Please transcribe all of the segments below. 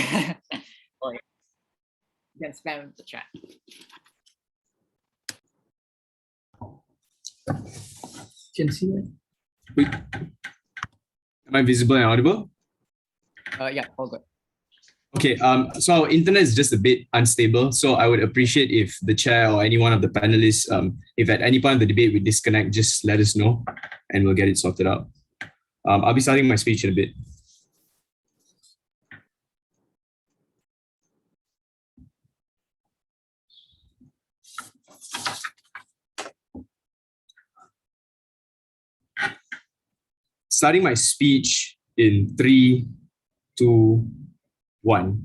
Oh, yeah. You can spam the chat. Can see that? Wait. Am I visible and audible? Yeah, all good. Okay, so our internet is just a bit unstable. So I would appreciate if the chair or any one of the panelists, if at any point of the debate we disconnect, just let us know and we'll get it sorted out. I'll be starting my speech in a bit. Starting my speech in 3, 2, 1.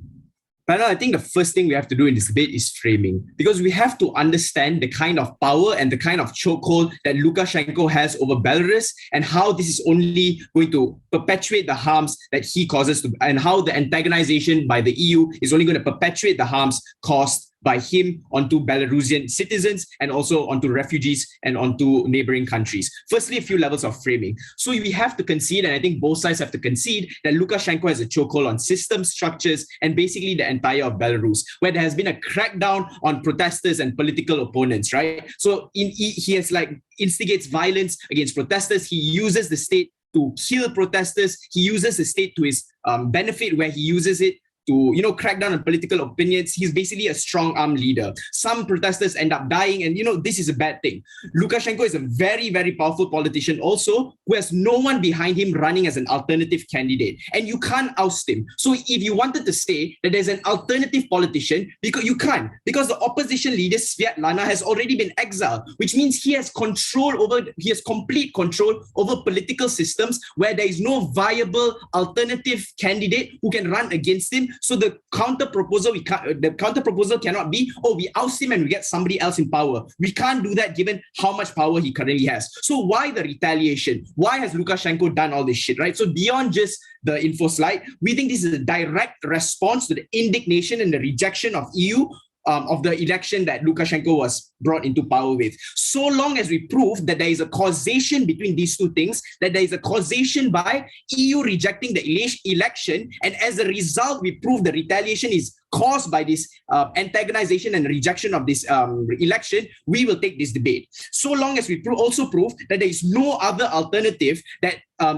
Panel, I think the first thing we have to do in this debate is framing, because we have to understand the kind of power and the kind of chokehold that Lukashenko has over Belarus and how this is only going to perpetuate the harms that he causes to, and how the antagonization by the EU is only going to perpetuate the harms caused by him onto Belarusian citizens and also onto refugees and onto neighboring countries. Firstly, a few levels of framing. So we have to concede, and I think both sides have to concede, that Lukashenko has a chokehold on systems, structures, and basically the entire of Belarus, where there has been a crackdown on protesters and political opponents, right? So he has instigates violence against protesters. He uses the state to kill protesters. He uses the state to his benefit, where he uses it to crack down on political opinions. He's basically a strong arm leader. Some protesters end up dying, and this is a bad thing. Lukashenko is a very, very powerful politician also, who has no one behind him running as an alternative candidate, and you can't oust him. So if you wanted to say that there's an alternative politician, because you can't, because the opposition leader Svetlana has already been exiled, which means he has complete control over political systems where there is no viable alternative candidate who can run against him. So the counter proposal cannot be, oh, we oust him and we get somebody else in power. We can't do that given how much power he currently has. So why the retaliation? Why has Lukashenko done all this shit, right? So beyond just the info slide, we think this is a direct response to the indignation and the rejection of EU of the election that Lukashenko was brought into power with. So long as we prove that there is a causation between these two things, that there is a causation by EU rejecting the election, and as a result, we prove the retaliation is caused by this antagonization and rejection of this election, we will take this debate. So long as we also prove that there is no other alternative, that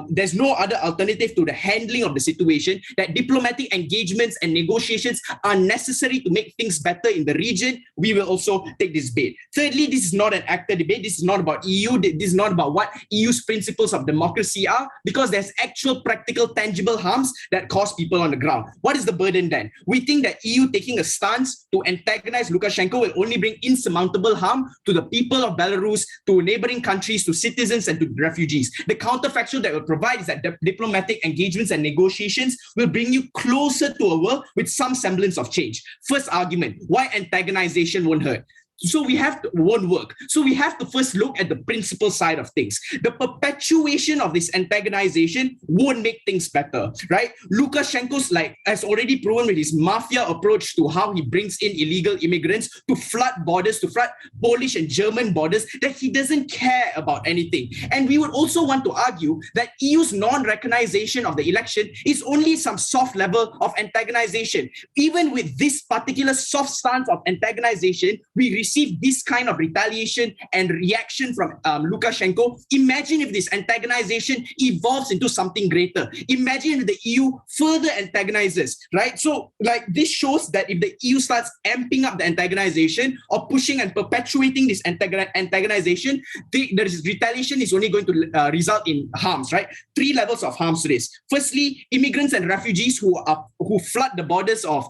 there's no other alternative to the handling of the situation, that diplomatic engagements and negotiations are necessary to make things better in the region, we will also take this debate. Thirdly, this is not an actor debate. This is not about EU. This is not about what EU's principles of democracy are, because there's actual practical tangible harms that cause people on the ground. What is the burden then? We think that EU taking a stance to antagonize Lukashenko will only bring insurmountable harm to the people of Belarus, to neighboring countries, to citizens, and to refugees. The counterfactual that will provide is that diplomatic engagements and negotiations will bring you closer to a world with some semblance of change. First argument, why antagonization won't hurt? So won't work. So we have to first look at the principle side of things. The perpetuation of this antagonization won't make things better, right? Lukashenko's has already proven with his mafia approach to how he brings in illegal immigrants to flood borders, to flood Polish and German borders, that he doesn't care about anything. And we would also want to argue that EU's non-recognition of the election is only some soft level of antagonization. Even with this particular soft stance of antagonization, we receive this kind of retaliation and reaction from Lukashenko. Imagine if this antagonization evolves into something greater. Imagine if the EU further antagonizes, right? So this shows that if the EU starts amping up the antagonization or pushing and perpetuating this antagonization, the retaliation is only going to result in harms, right? 3 levels of harms to this. Firstly, immigrants and refugees who flood the borders of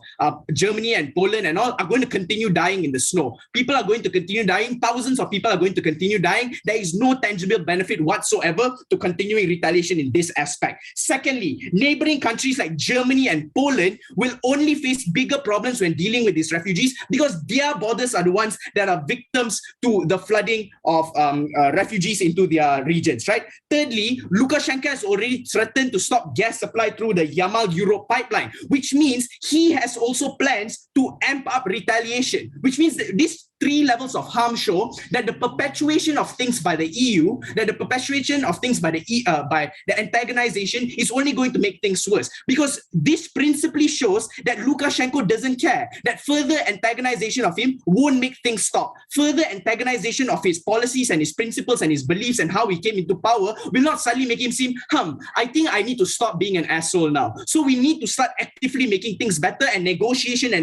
Germany and Poland and all are going to continue dying in the snow. People are going to continue dying. Thousands of people are going to continue dying. There is no tangible benefit whatsoever to continuing retaliation in this aspect. Secondly, neighboring countries like Germany and Poland will only face bigger problems when dealing with these refugees, because their borders are the ones that are victims to the flooding of refugees into their regions, right? Thirdly, Lukashenko has already threatened to stop gas supply through the Yamal-Europe pipeline, which means he has also plans to amp up retaliation, which means that this three levels of harm show that the perpetuation of things by the EU, that the perpetuation of things by the antagonization is only going to make things worse. Because this principally shows that Lukashenko doesn't care, that further antagonization of him won't make things stop. Further antagonization of his policies and his principles and his beliefs and how he came into power will not suddenly make him seem, I think I need to stop being an asshole now. So we need to start actively making things better, and negotiations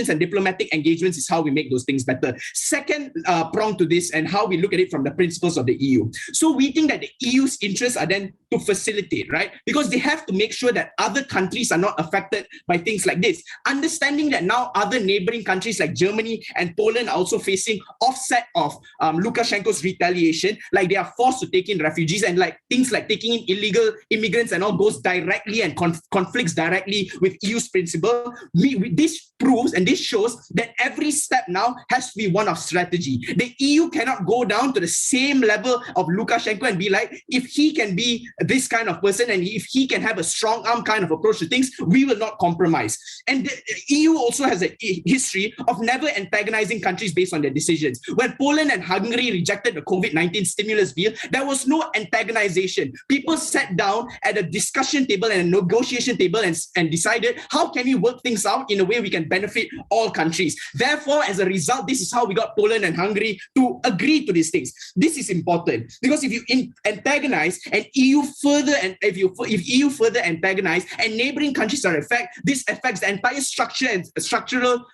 and diplomatic engagements is how we make those things better. Second prong to this, and how we look at it from the principles of the EU. So we think that the EU's interests are then to facilitate, right? Because they have to make sure that other countries are not affected by things like this. Understanding that now other neighboring countries like Germany and Poland are also facing offset of Lukashenko's retaliation, like they are forced to take in refugees, and like things like taking in illegal immigrants and all goes directly and conflicts directly with EU's principle. This proves and this shows that every step now has to be one of strategy. The EU cannot go down to the same level of Lukashenko and be like, if he can be this kind of person and if he can have a strong arm kind of approach to things, we will not compromise. And the EU also has a history of never antagonizing countries based on their decisions. When Poland and Hungary rejected the COVID-19 stimulus bill, there was no antagonization. People sat down at a discussion table and a negotiation table and decided, how can we work things out in a way we can benefit all countries? Therefore, as a result, this is how we got Poland and Hungary to agree to these things. This is important because if you antagonize and EU further, and if EU further antagonize and neighboring countries are affected, this affects the entire structure and structural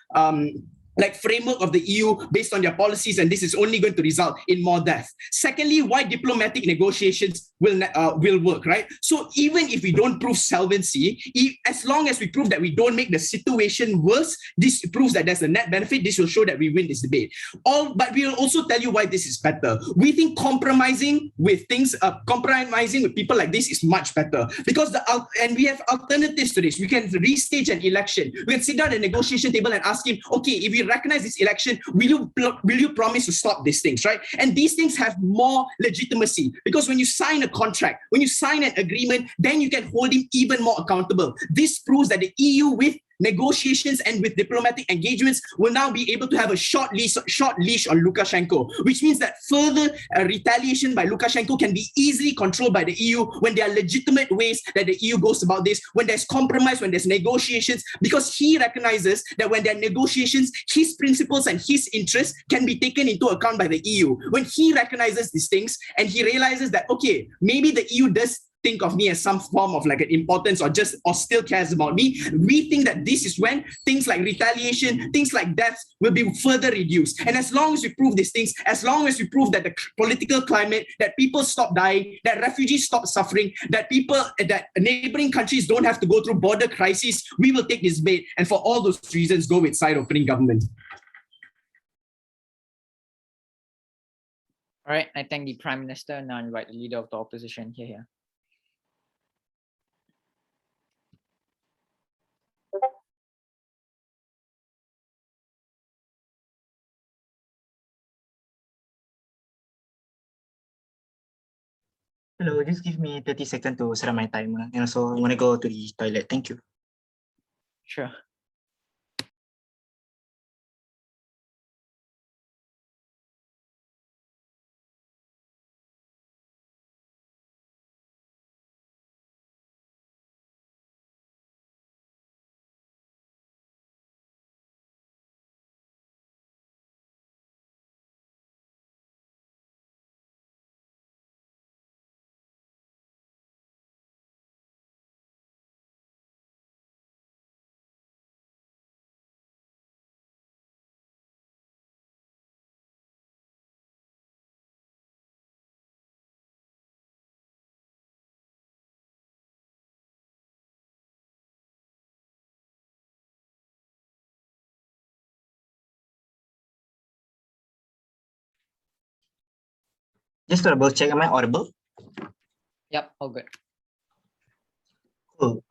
framework of the EU based on their policies, and this is only going to result in more death. Secondly, why diplomatic negotiations will work, right? So even if we don't prove solvency, as long as we prove that we don't make the situation worse, this proves that there's a net benefit. This will show that we win this debate. But we will also tell you why this is better. We think compromising with people like this is much better because and we have alternatives to this. We can restage an election. We can sit down at a negotiation table and ask him, okay, if we recognize this election, will you promise to stop these things, right? And these things have more legitimacy because when you sign a contract, when you sign an agreement, then you can hold him even more accountable. This proves that the EU, with negotiations and with diplomatic engagements, will now be able to have a short leash on Lukashenko, which means that further retaliation by Lukashenko can be easily controlled by the EU when there are legitimate ways that the EU goes about this, when there's compromise, when there's negotiations, because he recognizes that when there are negotiations, his principles and his interests can be taken into account by the EU. When he recognizes these things and he realizes that, okay, maybe the EU does think of me as some form of like an importance or still cares about me, we think that this is when things like retaliation, things like deaths will be further reduced. And as long as we prove these things, as long as we prove that the political climate, that people stop dying, that refugees stop suffering, that neighboring countries don't have to go through border crises, we will take this debate and for all those reasons go with side opening government. All right, I thank the Prime Minister. Now I invite the Leader of the Opposition here. Hello, just give me 30 seconds to set up my timer. And also, I want to go to the toilet. Thank you. Sure. Just to double check, am I audible? Yep, all good. Cool.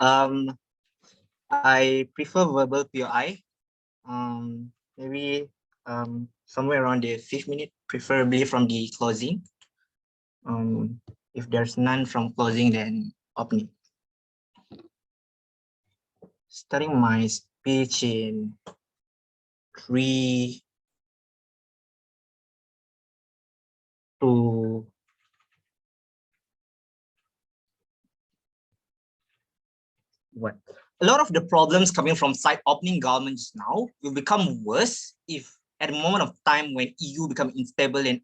I prefer verbal POI. Maybe somewhere around the 5th minute, preferably from the closing. If there's none from closing, then opening. Starting my speech in 3, to what? A lot of the problems coming from side opening governments now will become worse if at a moment of time when EU become unstable and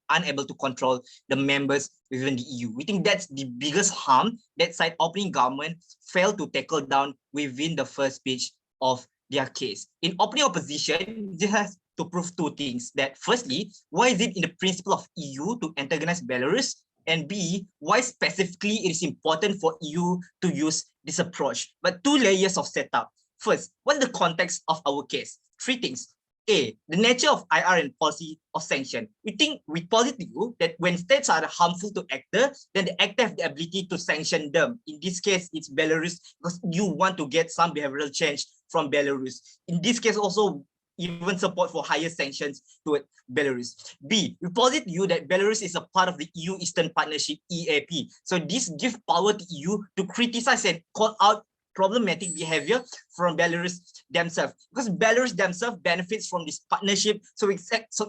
unable to control the members within the EU. We think that's the biggest harm that side opening government failed to tackle down within the first stage of their case. In opening opposition, they have to prove two things. That firstly, why is it in the principle of EU to antagonize Belarus? And B, why specifically it is important for EU to use this approach? But two layers of setup. First, what's the context of our case? Three things. A, the nature of IR and policy of sanction. We posit to you that when states are harmful to actor, then the actor have the ability to sanction them. In this case, it's Belarus because you want to get some behavioral change from Belarus. In this case, also even support for higher sanctions toward Belarus. B, we posit to you that Belarus is a part of the EU Eastern Partnership, EAP. So this gives power to EU to criticize and call out problematic behavior from Belarus themselves, because Belarus themselves benefits from this partnership. So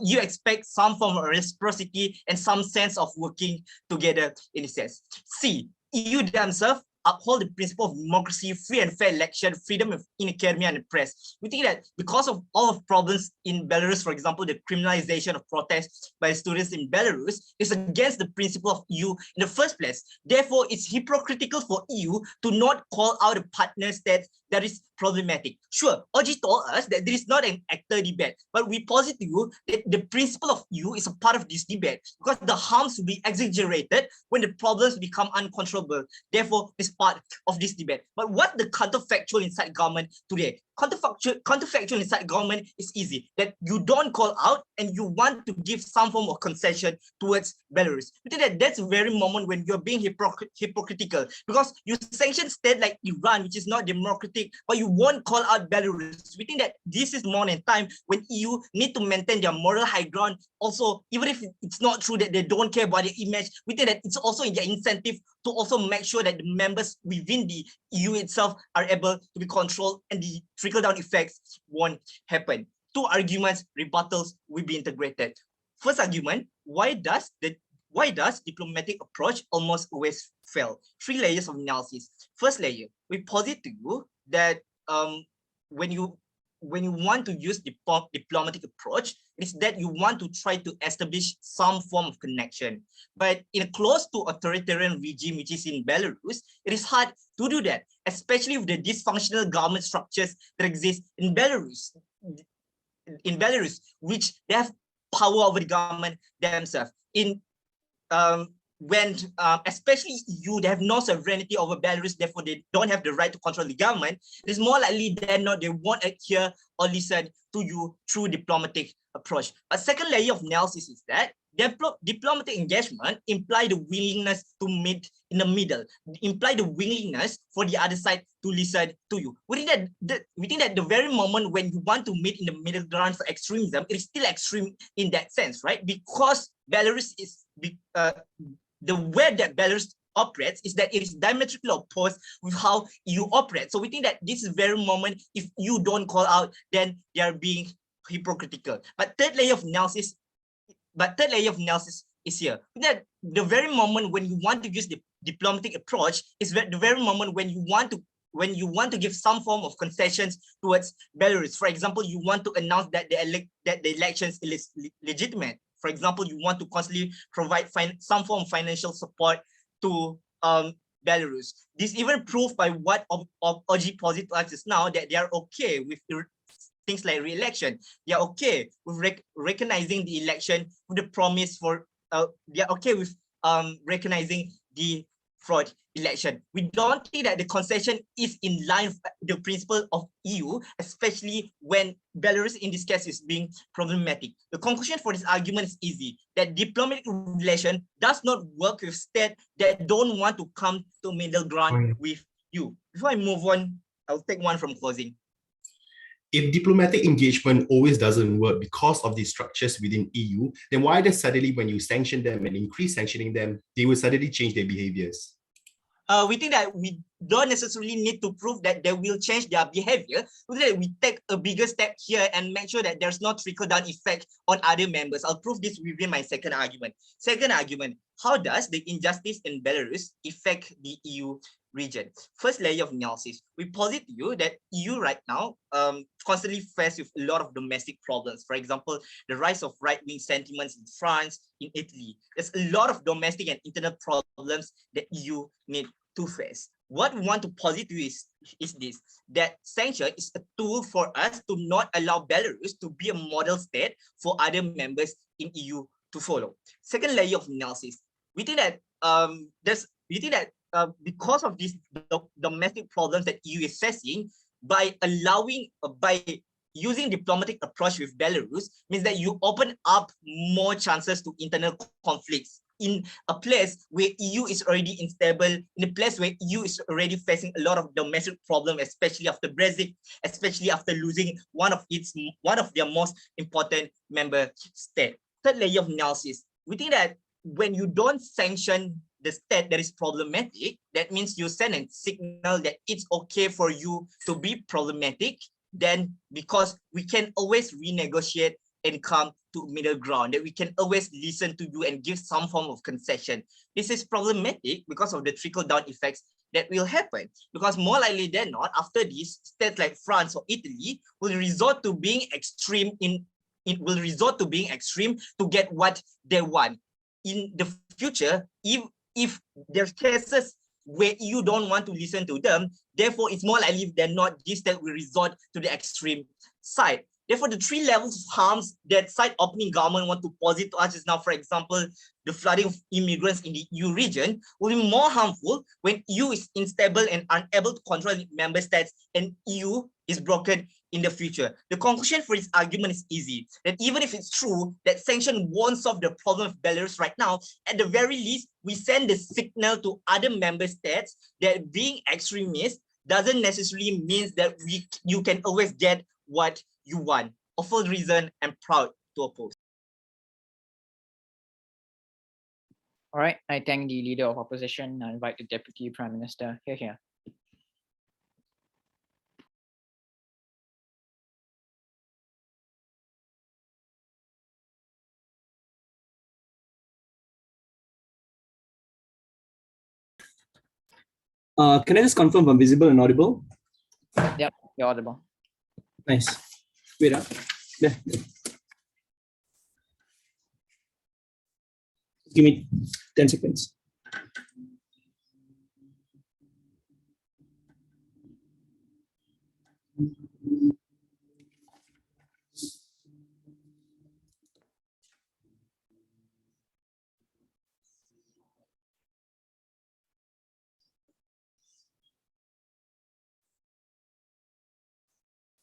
you expect some form of reciprocity and some sense of working together in a sense. C, EU themselves uphold the principle of democracy, free and fair election, freedom in academia and the press. We think that because of all of problems in Belarus, for example, the criminalization of protests by students in Belarus is against the principle of EU in the first place. Therefore, it's hypocritical for EU to not call out a partner state that is problematic. Sure, OG told us that there is not an actor debate, but we posit to you that the principle of EU is a part of this debate because the harms will be exaggerated when the problems become uncontrollable. Therefore, it's part of this debate. But what the counterfactual inside government today? Counterfactual inside government is easy, that you don't call out and you want to give some form of concession towards Belarus. We think that that's the very moment when you're being hypocritical, because you sanction state like Iran, which is not democratic, but you won't call out Belarus. We think that this is more in time when EU need to maintain their moral high ground. Also, even if it's not true that they don't care about their image, we think that it's also in their incentive to also make sure that the members within the EU itself are able to be controlled and the trickle-down effects won't happen. Two arguments, rebuttals will be integrated. First argument, why does diplomatic approach almost always fail? Three layers of analysis. First layer, we posit to you that when you want to use the diplomatic approach, it's that you want to try to establish some form of connection. But in a close to authoritarian regime, which is in Belarus, it is hard to do that, especially with the dysfunctional government structures that exist in Belarus. Which they have power over the government themselves. Especially EU, they have no sovereignty over Belarus, therefore they don't have the right to control the government. It's more likely than not they won't adhere or listen to you through diplomatic approach. A second layer of analysis is that diplomatic engagement imply the willingness to meet in the middle, imply the willingness for the other side to listen to you. We think that the very moment when you want to meet in the middle ground for extremism, it is still extreme in that sense, right? Because Belarus is the way that Belarus operates is that it is diametrically opposed with how EU operates. So we think that this is very moment, if you don't call out, then they are being hypocritical. But third layer of analysis is here. That the very moment when you want to use the diplomatic approach is the very moment when you want to give some form of concessions towards Belarus. For example, you want to announce that the elections is legitimate. For example, you want to constantly provide some form of financial support to Belarus. This even proved by what OG posit to us just now, that they are okay with things like re-election. They are okay with recognizing the election with the promise for, they are okay with recognizing the fraud election. We don't think that the concession is in line with the principle of EU, especially when Belarus in this case is being problematic. The conclusion for this argument is easy, that diplomatic relation does not work with states that don't want to come to middle ground with you. Before I move on, I'll take one from closing. If diplomatic engagement always doesn't work because of these structures within EU, then why does suddenly when you sanction them and increase sanctioning them, they will suddenly change their behaviors? we think that we don't necessarily need to prove that they will change their behavior. We think that we take a bigger step here and make sure that there's no trickle-down effect on other members. I'll prove this within my second argument. Second argument, how does the injustice in Belarus affect the EU region? First layer of analysis, we posit to you that EU right now constantly faced with a lot of domestic problems. For example, the rise of right-wing sentiments in France, in Italy. There's a lot of domestic and internal problems that EU need to face. What we want to posit to you is this, that sanction is a tool for us to not allow Belarus to be a model state for other members in EU to follow. Second layer of analysis, we think that because of these domestic problems that EU is facing, by using diplomatic approach with Belarus means that you open up more chances to internal conflicts in a place where EU is already unstable, in a place where EU is already facing a lot of domestic problems, especially after Brexit, especially after losing one of their most important member state. Third layer of analysis, we think that when you don't sanction the state that is problematic, that means you send a signal that it's okay for you to be problematic, then because we can always renegotiate and come to middle ground, that we can always listen to you and give some form of concession. This is problematic because of the trickle-down effects that will happen. Because more likely than not, after this, states like France or Italy will resort to being extreme to get what they want. In the future, if there's cases where you don't want to listen to them, therefore it's more likely than not this state will resort to the extreme side. Therefore, the three levels of harms that side-opening government want to posit to us is now, for example, the flooding of immigrants in the EU region will be more harmful when EU is unstable and unable to control member states and EU is broken in the future. The conclusion for this argument is easy, that even if it's true that sanction won't solve the problem of Belarus right now, at the very least, we send the signal to other member states that being extremist doesn't necessarily mean that you can always get what you want. For full reason, I'm proud to oppose. All right, I thank the Leader of Opposition. I invite the Deputy Prime Minister. Here. Can I just confirm I'm visible and audible? Yep, you're audible. Nice. Wait up. There. Give me 10 seconds.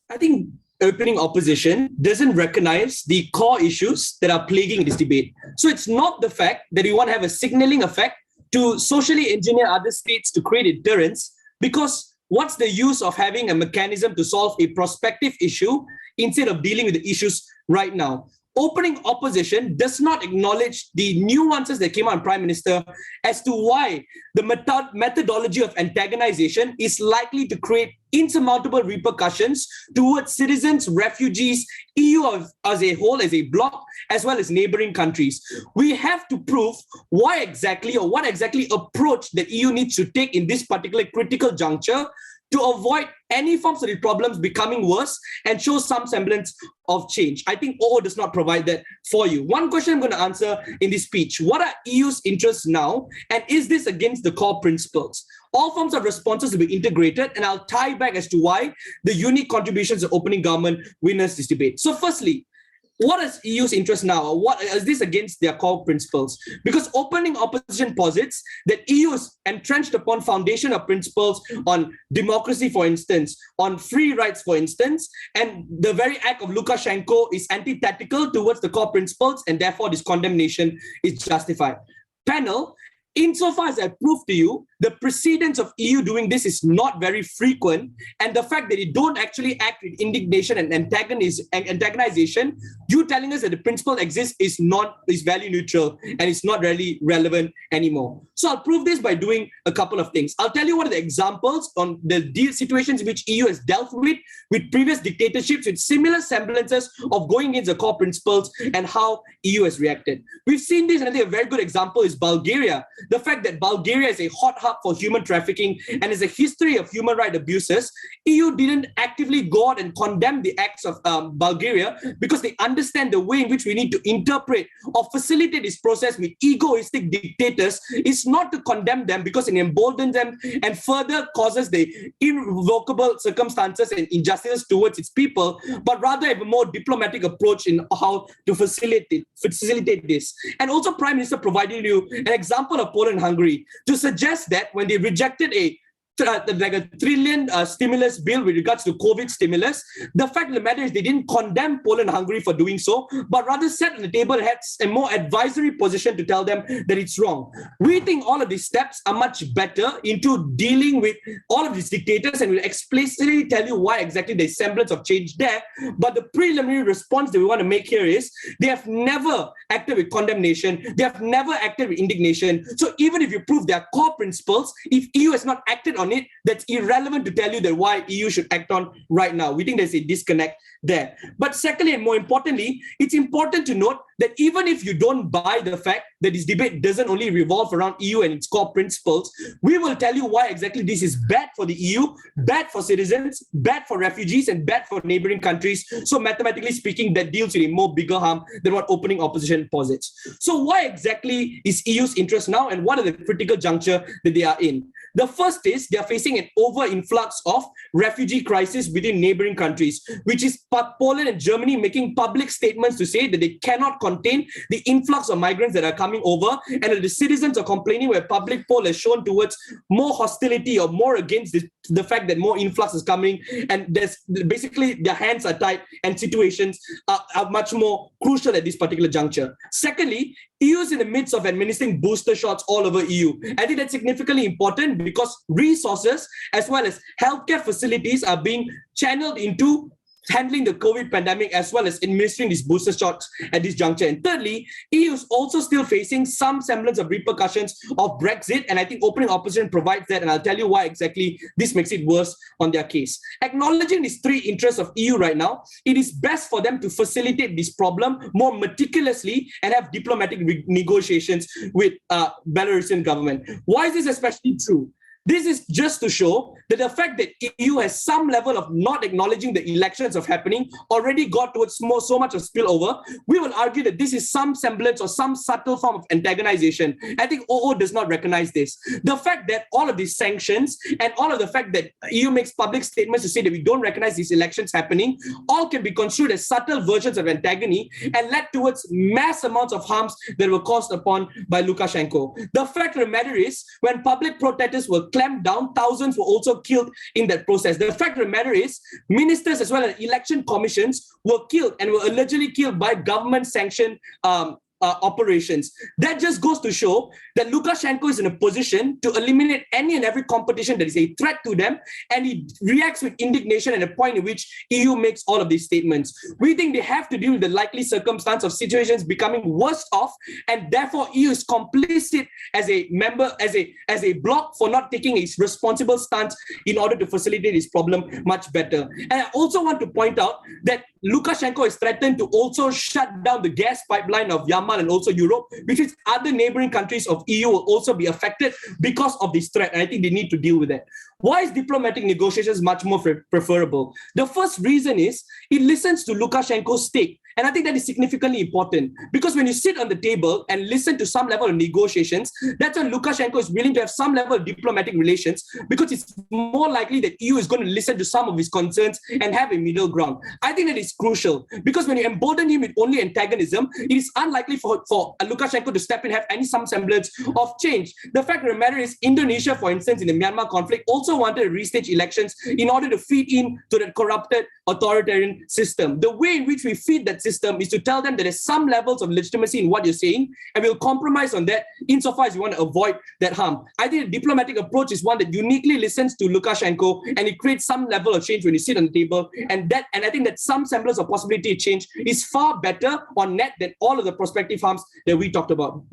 I think opening opposition doesn't recognize the core issues that are plaguing this debate. So it's not the fact that we want to have a signaling effect to socially engineer other states to create deterrence, because what's the use of having a mechanism to solve a prospective issue instead of dealing with the issues right now? Opening opposition does not acknowledge the nuances that came out, Prime Minister, as to why the methodology of antagonization is likely to create insurmountable repercussions towards citizens, refugees, EU as a whole, as a bloc, as well as neighboring countries. We have to prove why exactly, or what exactly approach the EU needs to take in this particular critical juncture to avoid any forms of the problems becoming worse and show some semblance of change. I think OO does not provide that for you. One question I'm going to answer in this speech: what are EU's interests now, and is this against the core principles? All forms of responses will be integrated, and I'll tie back as to why the unique contributions of opening government witness this debate. So firstly, what is EU's interest now? What is this against their core principles? Because opening opposition posits that EU is entrenched upon foundation of principles on democracy, for instance, on free rights, for instance, and the very act of Lukashenko is antithetical towards the core principles, and therefore this condemnation is justified. Panel, insofar as I prove to you the precedence of EU doing this is not very frequent, and the fact that it don't actually act with indignation and antagonization, you telling us that the principle exists is value neutral and it's not really relevant anymore. So I'll prove this by doing a couple of things. I'll tell you what are the examples on the deal situations in which EU has dealt with previous dictatorships with similar semblances of going against the core principles and how EU has reacted. We've seen this, and I think a very good example is Bulgaria. The fact that Bulgaria is a hot hub for human trafficking and is a history of human rights abuses, EU didn't actively go out and condemn the acts of Bulgaria because they understand the way in which we need to interpret or facilitate this process with egoistic dictators is not to condemn them because it emboldens them and further causes the irrevocable circumstances and injustices towards its people, but rather have a more diplomatic approach in how to facilitate this. And also Prime Minister provided you an example of Poland and Hungary to suggest that when they rejected a $1 trillion stimulus bill with regards to COVID stimulus, the fact of the matter is they didn't condemn Poland and Hungary for doing so, but rather sat on the table and had a more advisory position to tell them that it's wrong. We think all of these steps are much better into dealing with all of these dictators, and we'll explicitly tell you why exactly there's semblance of change there. But the preliminary response that we want to make here is they have never acted with condemnation. They have never acted with indignation. So even if you prove their core principles, if EU has not acted on it, that's irrelevant to tell you that why EU should act on right now. We think there's a disconnect there. But secondly, and more importantly, it's important to note that even if you don't buy the fact that this debate doesn't only revolve around EU and its core principles, we will tell you why exactly this is bad for the EU, bad for citizens, bad for refugees, and bad for neighboring countries. So mathematically speaking, that deals with a more bigger harm than what opening opposition posits. So why exactly is EU's interest now, and what are the critical juncture that they are in? The first is they are facing an over-influx of refugee crisis within neighboring countries, which is Poland and Germany making public statements to say that they cannot contain the influx of migrants that are coming over, and that the citizens are complaining where public poll has shown towards more hostility or more against the fact that more influx is coming, and there's basically their hands are tied and situations are much more crucial at this particular juncture. Secondly, EU is in the midst of administering booster shots all over EU. I think that's significantly important because resources as well as healthcare facilities are being channeled into handling the COVID pandemic as well as administering these booster shots at this juncture. And thirdly, EU is also still facing some semblance of repercussions of Brexit, and I think opening opposition provides that, and I'll tell you why exactly this makes it worse on their case. Acknowledging these three interests of EU right now, it is best for them to facilitate this problem more meticulously and have diplomatic negotiations with Belarusian government. Why is this especially true? This is just to show that the fact that EU has some level of not acknowledging the elections of happening already got towards so much of spillover. We will argue that this is some semblance or some subtle form of antagonization. I think OO does not recognize this. The fact that all of these sanctions and all of the fact that EU makes public statements to say that we don't recognize these elections happening, all can be construed as subtle versions of antagony and led towards mass amounts of harms that were caused upon by Lukashenko. The fact of the matter is, when public protesters were clamped down, thousands were also killed in that process. The fact of the matter is, ministers as well as election commissions were killed and were allegedly killed by government-sanctioned operations. That just goes to show that Lukashenko is in a position to eliminate any and every competition that is a threat to them, and he reacts with indignation at a point in which EU makes all of these statements. We think they have to deal with the likely circumstance of situations becoming worse off, and therefore EU is complicit as a member, as a bloc for not taking a responsible stance in order to facilitate this problem much better. And I also want to point out that Lukashenko has threatened to also shut down the gas pipeline of Yamal and also Europe, which is other neighboring countries of EU will also be affected because of this threat. And I think they need to deal with that. Why is diplomatic negotiations much more preferable? The first reason is it listens to Lukashenko's stake. And I think that is significantly important because when you sit on the table and listen to some level of negotiations, that's when Lukashenko is willing to have some level of diplomatic relations, because it's more likely that EU is going to listen to some of his concerns and have a middle ground. I think that is crucial because when you embolden him with only antagonism, it is unlikely for Lukashenko to step in and have some semblance of change. The fact of the matter is, Indonesia, for instance, in the Myanmar conflict, also wanted to restage elections in order to feed in to the corrupted authoritarian system. The way in which we feed that system is to tell them that there's some levels of legitimacy in what you're saying, and we'll compromise on that insofar as you want to avoid that harm. I think the diplomatic approach is one that uniquely listens to Lukashenko, and it creates some level of change when you sit on the table. And I think that some semblance of possibility of change is far better on net than all of the prospective harms that we talked about.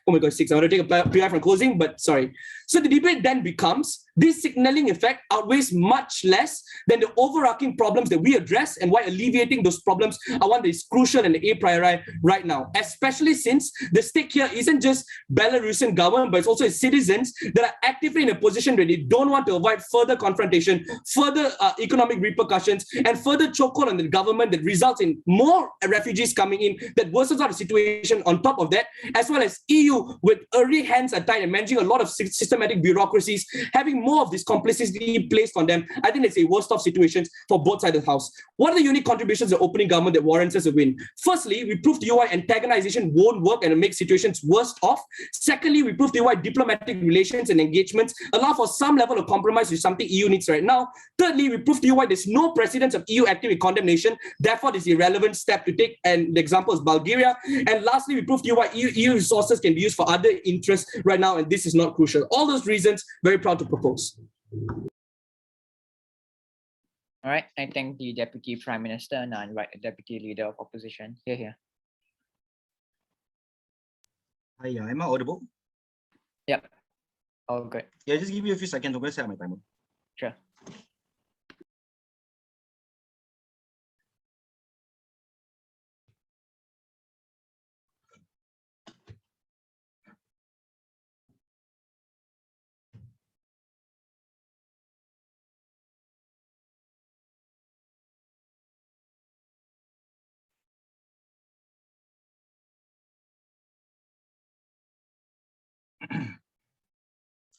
Oh my God, 6. I want to take a PI from closing, but sorry. So the debate then becomes, this signaling effect outweighs much less than the overarching problems that we address, and why alleviating those problems are one that is crucial and a priori right now, especially since the stake here isn't just Belarusian government, but it's also its citizens that are actively in a position where they don't want to avoid further confrontation, further economic repercussions, and further chokehold on the government that results in more refugees coming in, that worsens out the situation on top of that, as well as EU with early hands are tied and managing a lot of systematic bureaucracies, having more of this complicity placed on them. I think it's a worst of situations for both sides of the house. What are the unique contributions of the opening government that warrants us a win? Firstly, we proved to you why antagonization won't work and make situations worse off. Secondly, we proved to you why diplomatic relations and engagements allow for some level of compromise, which is something EU needs right now. Thirdly, we proved to you why there's no precedence of EU acting with condemnation, therefore there's a relevant step to take, and the example is Bulgaria. And lastly, we proved to you why EU resources can be used for other interests right now, and this is not crucial. All those reasons, very proud to propose. All right, I thank the Deputy Prime Minister, and I invite the Deputy Leader of Opposition. Here. Hi, am I audible? Yep. All good. Yeah, just give me a few seconds. I'm going to set my timer. Sure.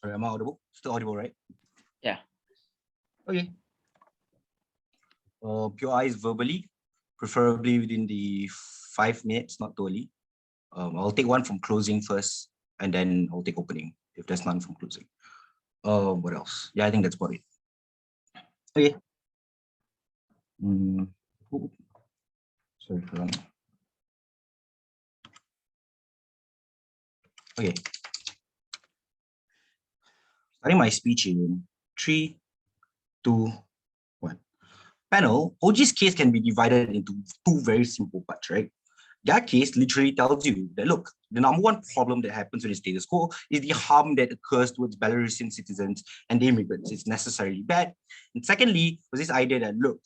Sorry, am I audible? Still audible, right? Yeah. Okay. Pure eyes verbally, preferably within the 5 minutes, not too early. I'll take one from closing first, and then I'll take opening if there's none from closing. What else? Yeah, I think that's about it. Okay. Sorry, hold on. Okay. Starting my speech in 3, 2, 1. Panel, OG's case can be divided into 2 very simple parts, right? Their case literally tells you that, look, the number one problem that happens with the status quo is the harm that occurs towards Belarusian citizens and immigrants. It's necessarily bad. And secondly, was this idea that, look,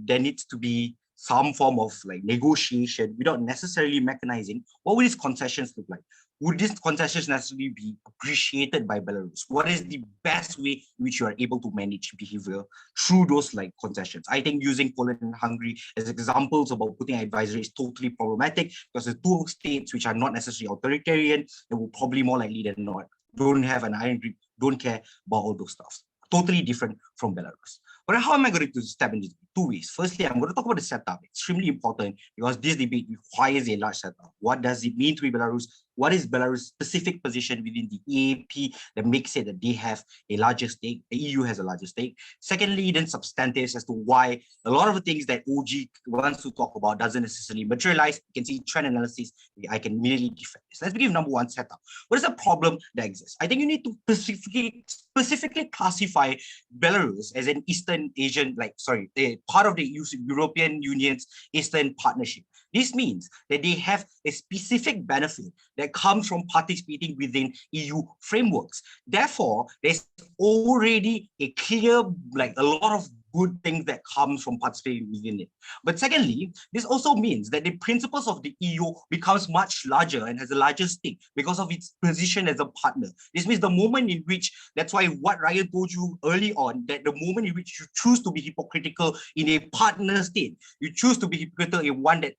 there needs to be some form of like negotiation without necessarily mechanizing. What would these concessions look like? Would these concessions necessarily be appreciated by Belarus? What is the best way in which you are able to manage behavior through those like concessions? I think using Poland and Hungary as examples about putting advisory is totally problematic, because the 2 states which are not necessarily authoritarian, they will probably more likely than not don't have an iron grip, don't care about all those stuff. Totally different from Belarus. But how am I going to step in this? 2 ways. Firstly, I'm going to talk about the setup. Extremely important, because this debate requires a large setup. What does it mean to be Belarus? What is Belarus' specific position within the EAP that makes it that they have a larger stake, the EU has a larger stake? Secondly, then substantives as to why a lot of the things that OG wants to talk about doesn't necessarily materialize. You can see trend analysis. I can immediately defend this. Let's begin with number 1, setup. What is the problem that exists? I think you need to specifically classify Belarus as an Eastern Asian, a part of the European Union's Eastern Partnership. This means that they have a specific benefit that comes from participating within EU frameworks. Therefore, there's already a clear, a lot of good things that comes from participating within it. But secondly, this also means that the principles of the EU becomes much larger and has a larger stake because of its position as a partner. This means the moment in which, that's why what Ryan told you early on, that the moment in which you choose to be hypocritical in a partner state, you choose to be hypocritical in one that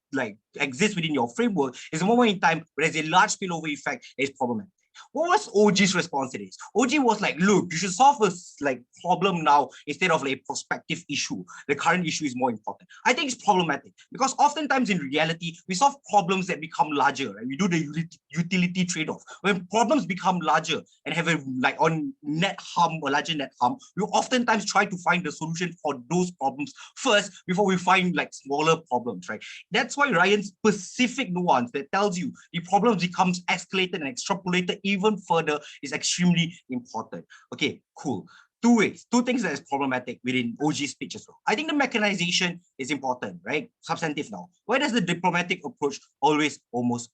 exists within your framework, is a moment in time where there's a large spillover effect that is problematic. What was OG's response to this? OG was like, look, you should solve this problem now instead of a prospective issue. The current issue is more important. I think it's problematic because oftentimes in reality, we solve problems that become larger, right? We do the utility trade-off. When problems become larger and have a on net harm or larger net harm, we oftentimes try to find the solution for those problems first before we find smaller problems, right? That's why Ryan's specific nuance that tells you the problem becomes escalated and extrapolated even further is extremely important. Okay, cool. Two things that is problematic within OG's speech as well. I think the mechanization is important, right? Substantive now. Why does the diplomatic approach always almost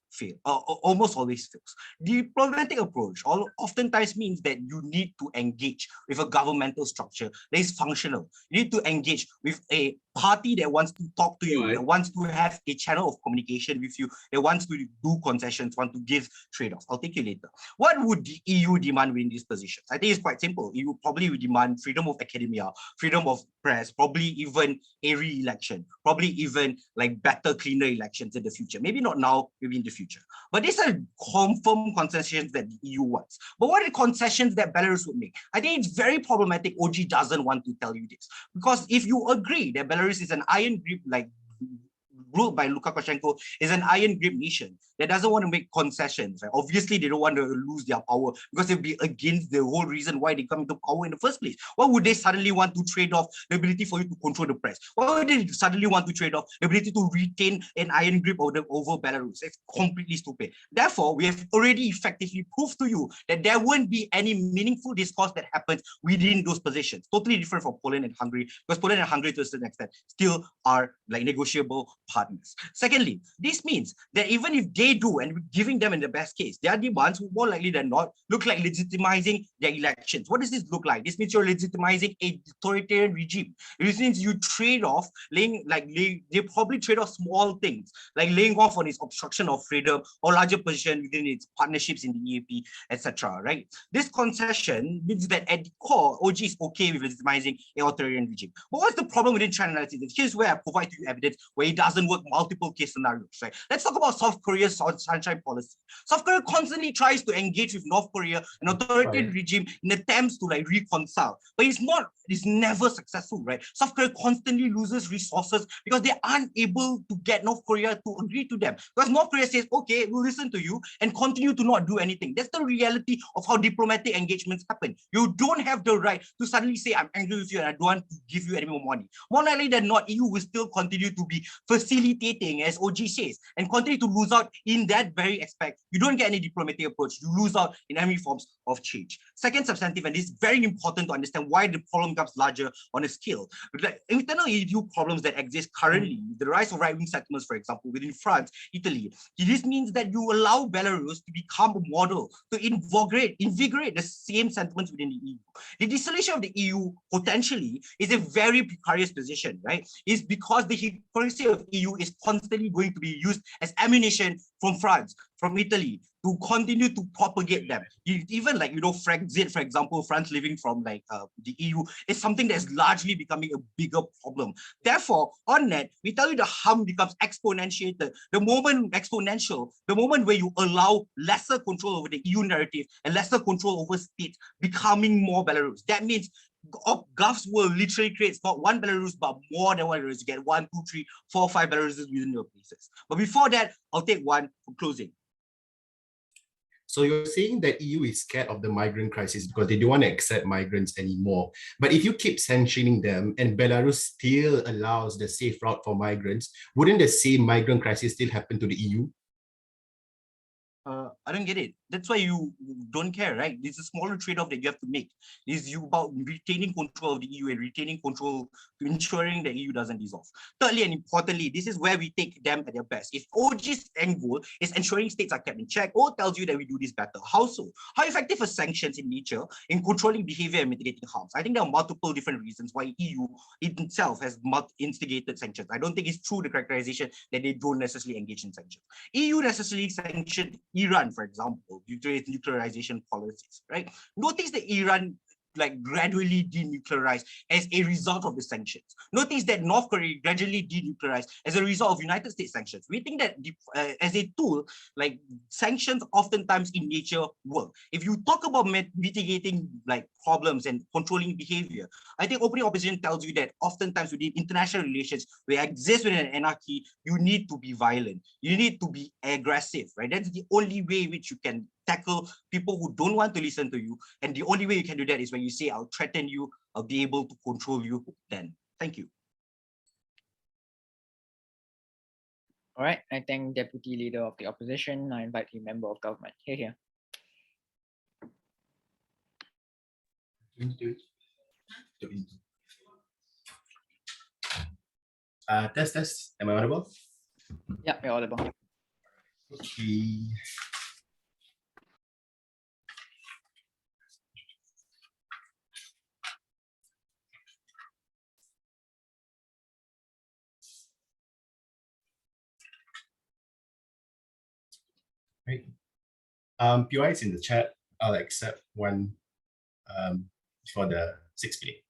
always fails? The diplomatic approach oftentimes means that you need to engage with a governmental structure that is functional. You need to engage with a party that wants to talk to you, that wants to have a channel of communication with you, that wants to do concessions, want to give trade-offs. I'll take you later. What would the EU demand within these positions? I think it's quite simple. EU probably would demand freedom of academia, freedom of press, probably even a re-election, probably even better, cleaner elections in the future. Maybe not now, maybe in the future. But these are confirmed concessions that the EU wants. But what are the concessions that Belarus would make? I think it's very problematic. OG doesn't want to tell you this. Because if you agree that Belarus is an iron grip, ruled by Lukashenko, is an iron grip nation that doesn't want to make concessions. Right? Obviously, they don't want to lose their power because it'd be against the whole reason why they come into power in the first place. Why would they suddenly want to trade off the ability for you to control the press? Why would they suddenly want to trade off the ability to retain an iron grip over Belarus? It's completely stupid. Therefore, we have already effectively proved to you that there won't be any meaningful discourse that happens within those positions. Totally different from Poland and Hungary, because Poland and Hungary to a certain extent still are negotiable partners. Secondly, this means that even if they do, and giving them in the best case, their demands will more likely than not look like legitimizing their elections. What does this look like? This means you're legitimizing a authoritarian regime. This means you trade off, they probably trade off small things, like laying off on its obstruction of freedom or larger position within its partnerships in the EAP, etc. Right? This concession means that at the core, OG is okay with legitimizing an authoritarian regime. But what's the problem within China analysis? Here's where I provide you evidence where it doesn't work multiple case scenarios, right? Let's talk about South Korea's sunshine policy. South Korea constantly tries to engage with North Korea, an authoritarian regime, in attempts to reconcile, but it's never successful, right? South Korea constantly loses resources because they aren't able to get North Korea to agree to them. Because North Korea says, okay, we'll listen to you and continue to not do anything. That's the reality of how diplomatic engagements happen. You don't have the right to suddenly say, I'm angry with you and I don't want to give you any more money. More likely than not, EU will still continue to be facilitating, as OG says, and continue to lose out in that very aspect. You don't get any diplomatic approach. You lose out in any forms of change. Second substantive, and this is very important to understand why the problem becomes larger on a scale. Internal EU problems that exist currently, the rise of right-wing settlements, for example, within France, Italy. This means that you allow Belarus to become a model to invigorate the same sentiments within the EU. The dissolution of the EU potentially is a very precarious position, right? It's because the hypocrisy of EU is constantly going to be used as ammunition from France, from Italy, to continue to propagate them. Even Brexit, for example, France leaving from the EU is something that is largely becoming a bigger problem. Therefore, on that, we tell you the harm becomes exponentiated. The moment where you allow lesser control over the EU narrative and lesser control over states becoming more Belarus. That means Gulfs will literally create not one Belarus, but more than one Belarus. You get 1, 2, 3, 4, 5 Belaruses within your places. But before that, I'll take one for closing. So you're saying that EU is scared of the migrant crisis because they don't want to accept migrants anymore. But if you keep sanctioning them and Belarus still allows the safe route for migrants, wouldn't the same migrant crisis still happen to the EU? I don't get it. That's why you don't care, right? It's a smaller trade-off that you have to make. It's about retaining control of the EU and retaining control to ensuring the EU doesn't dissolve. Thirdly, and importantly, this is where we take them at their best. If OG's end goal is ensuring states are kept in check, O tells you that we do this better. How so? How effective are sanctions in nature in controlling behavior and mitigating harms? I think there are multiple different reasons why EU itself has instigated sanctions. I don't think it's true the characterization that they don't necessarily engage in sanctions. EU necessarily sanctioned Iran, for example, due to its nuclearization policies, right? Notice that Iran like gradually denuclearized as a result of the sanctions. Notice that North Korea gradually denuclearized as a result of United States sanctions. We think that as a tool, like sanctions oftentimes in nature work. If you talk about mitigating like problems and controlling behavior, I think opening opposition tells you that oftentimes within international relations, where exist within an anarchy, you need to be violent. You need to be aggressive, right? That's the only way in which you can tackle people who don't want to listen to you. And the only way you can do that is when you say, I'll threaten you, I'll be able to control you then. Thank you. All right, I thank Deputy Leader of the Opposition. I invite the Member of Government. Here. Test. Am I audible? Yeah, you're audible. Okay. Right. POI is in the chat. I'll accept one for the 6 minute.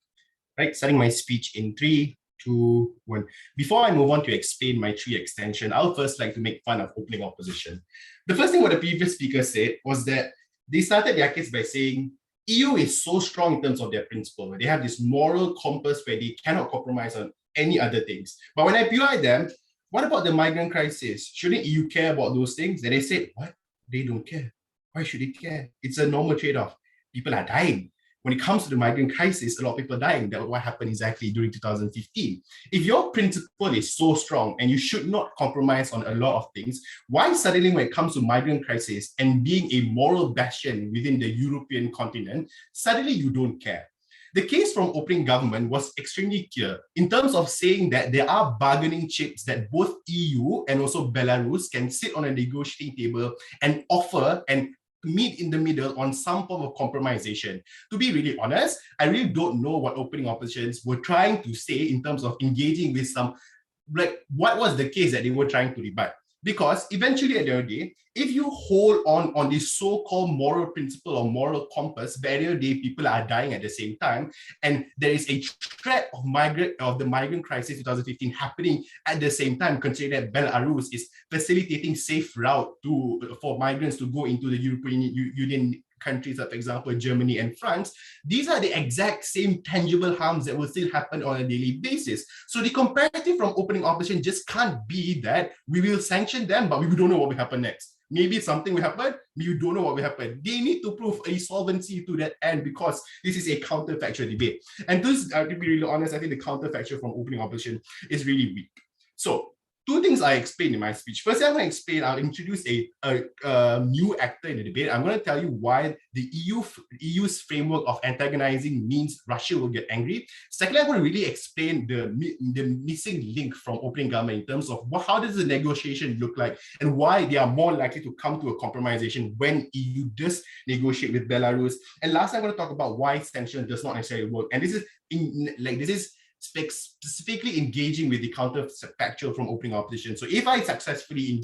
Right, starting my speech in 3, 2, 1. Before I move on to explain my 3 extension, I'll first like to make fun of opening opposition. The first thing what the previous speaker said was that they started their case by saying EU is so strong in terms of their principle. They have this moral compass where they cannot compromise on any other things. But when I POI them, what about the migrant crisis? Shouldn't EU care about those things? And they said, what? They don't care. Why should they care? It's a normal trade-off. People are dying. When it comes to the migrant crisis, a lot of people are dying. That's what happened exactly during 2015. If your principle is so strong and you should not compromise on a lot of things, why suddenly when it comes to migrant crisis and being a moral bastion within the European continent, suddenly you don't care? The case from opening government was extremely clear in terms of saying that there are bargaining chips that both EU and also Belarus can sit on a negotiating table and offer and meet in the middle on some form of compromisation. To be really honest, I really don't know what opening oppositions were trying to say in terms of engaging with some, like what was the case that they were trying to rebut. Because eventually at the end of the day, if you hold on this so-called moral principle or moral compass, by the end of the day, people are dying at the same time, and there is a threat of the migrant crisis 2015 happening at the same time, considering that Belarus is facilitating safe route for migrants to go into the European Union countries, like for example, Germany and France. These are the exact same tangible harms that will still happen on a daily basis. So the comparative from opening opposition just can't be that we will sanction them, but we don't know what will happen next. Maybe something will happen, you don't know what will happen. They need to prove a solvency to that end because this is a counterfactual debate. And this, to be really honest, I think the counterfactual from opening opposition is really weak. So 2 things I explained in my speech. First, I'm going to explain, I'll introduce a new actor in the debate. I'm going to tell you why the EU's framework of antagonizing means Russia will get angry. Secondly, I'm going to really explain the missing link from opening government in terms of how does the negotiation look like and why they are more likely to come to a compromisation when EU does negotiate with Belarus. And last, I'm going to talk about why sanction does not necessarily work. And this is specifically engaging with the counterfactual from opening opposition. So if I successfully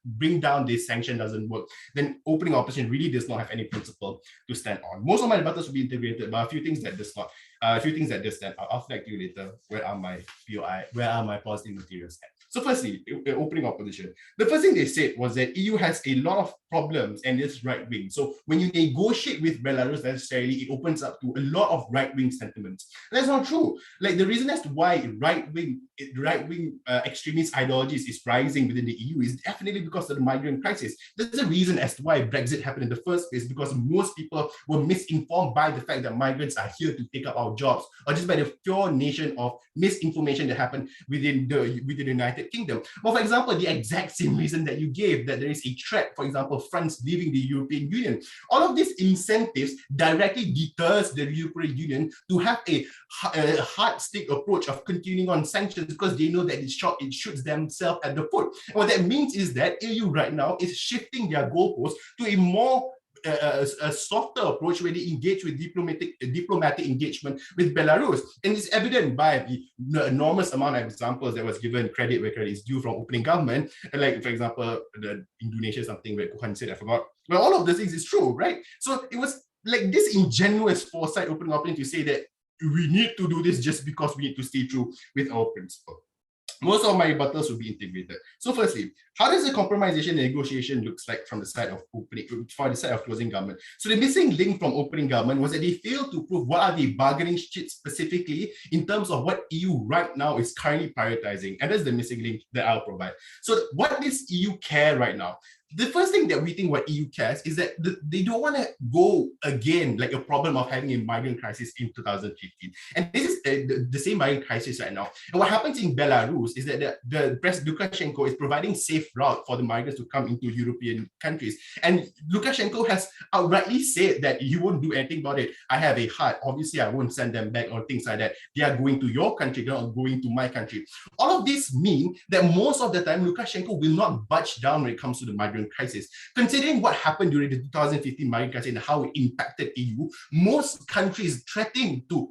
bring down this sanction doesn't work, then opening opposition really does not have any principle to stand on. Most of my debates will be integrated, but a few things that does not. A few things that does stand. I'll flag to you later. Where are my POI? Where are my positive materials at? So firstly, opening opposition. The first thing they said was that EU has a lot of problems and it's right wing. So when you negotiate with Belarus, necessarily it opens up to a lot of right wing sentiments. That's not true. Like the reason as to why right wing extremist ideologies is rising within the EU is definitely because of the migrant crisis. There's a reason as to why Brexit happened in the first place, because most people were misinformed by the fact that migrants are here to take up our jobs, or just by the pure nation of misinformation that happened within the United Kingdom. Well, for example, the exact same reason that you gave, that there is a threat, for example, France leaving the European Union. All of these incentives directly deters the European Union to have a hard stick approach of continuing on sanctions, because they know that it shoots themselves at the foot. And what that means is that EU right now is shifting their goalposts to a more a softer approach where they engage with diplomatic engagement with Belarus. And it's evident by the enormous amount of examples that was given credit where credit is due from opening government. And like, for example, the Indonesia something where Kuhan said, I forgot. Well, all of these things is true, right? So it was like this ingenuous foresight opening up to say that we need to do this just because we need to stay true with our principle. Most of my rebuttals will be integrated. So firstly, how does the compromisation and negotiation looks like from the side of opening, for the side of closing government? So the missing link from opening government was that they failed to prove what are the bargaining chips specifically in terms of what EU right now is currently prioritizing. And that's the missing link that I'll provide. So what does EU care right now? The first thing that we think what EU cares is that they don't want to go again like a problem of having a migrant crisis in 2015. And this is the same migrant crisis right now. And what happens in Belarus is that the President Lukashenko is providing safe route for the migrants to come into European countries. And Lukashenko has outrightly said that he won't do anything about it. I have a heart. Obviously, I won't send them back or things like that. They are going to your country, they're not going to my country. All of this mean that most of the time, Lukashenko will not budge down when it comes to the migrant crisis. Considering what happened during the 2015 migrant crisis and how it impacted EU, most countries threatening to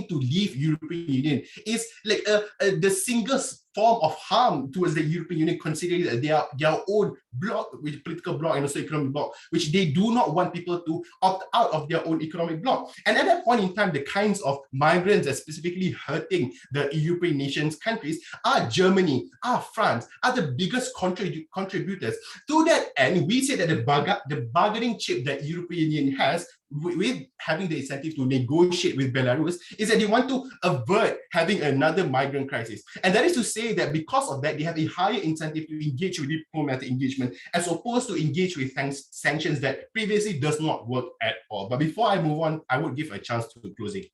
leave European Union is like the single form of harm towards the European Union, considering that they are their own bloc, which political bloc and also economic bloc, which they do not want people to opt out of their own economic bloc. And at that point in time, the kinds of migrants that specifically hurting the European nations countries are Germany, are France, are the biggest contributors. To that end, we say that the bargaining chip that European Union has with having the incentive to negotiate with Belarus is that they want to avert having another migrant crisis. And that is to say that because of that, they have a higher incentive to engage with diplomatic engagement as opposed to engage with sanctions that previously does not work at all. But before I move on, I would give a chance to closing.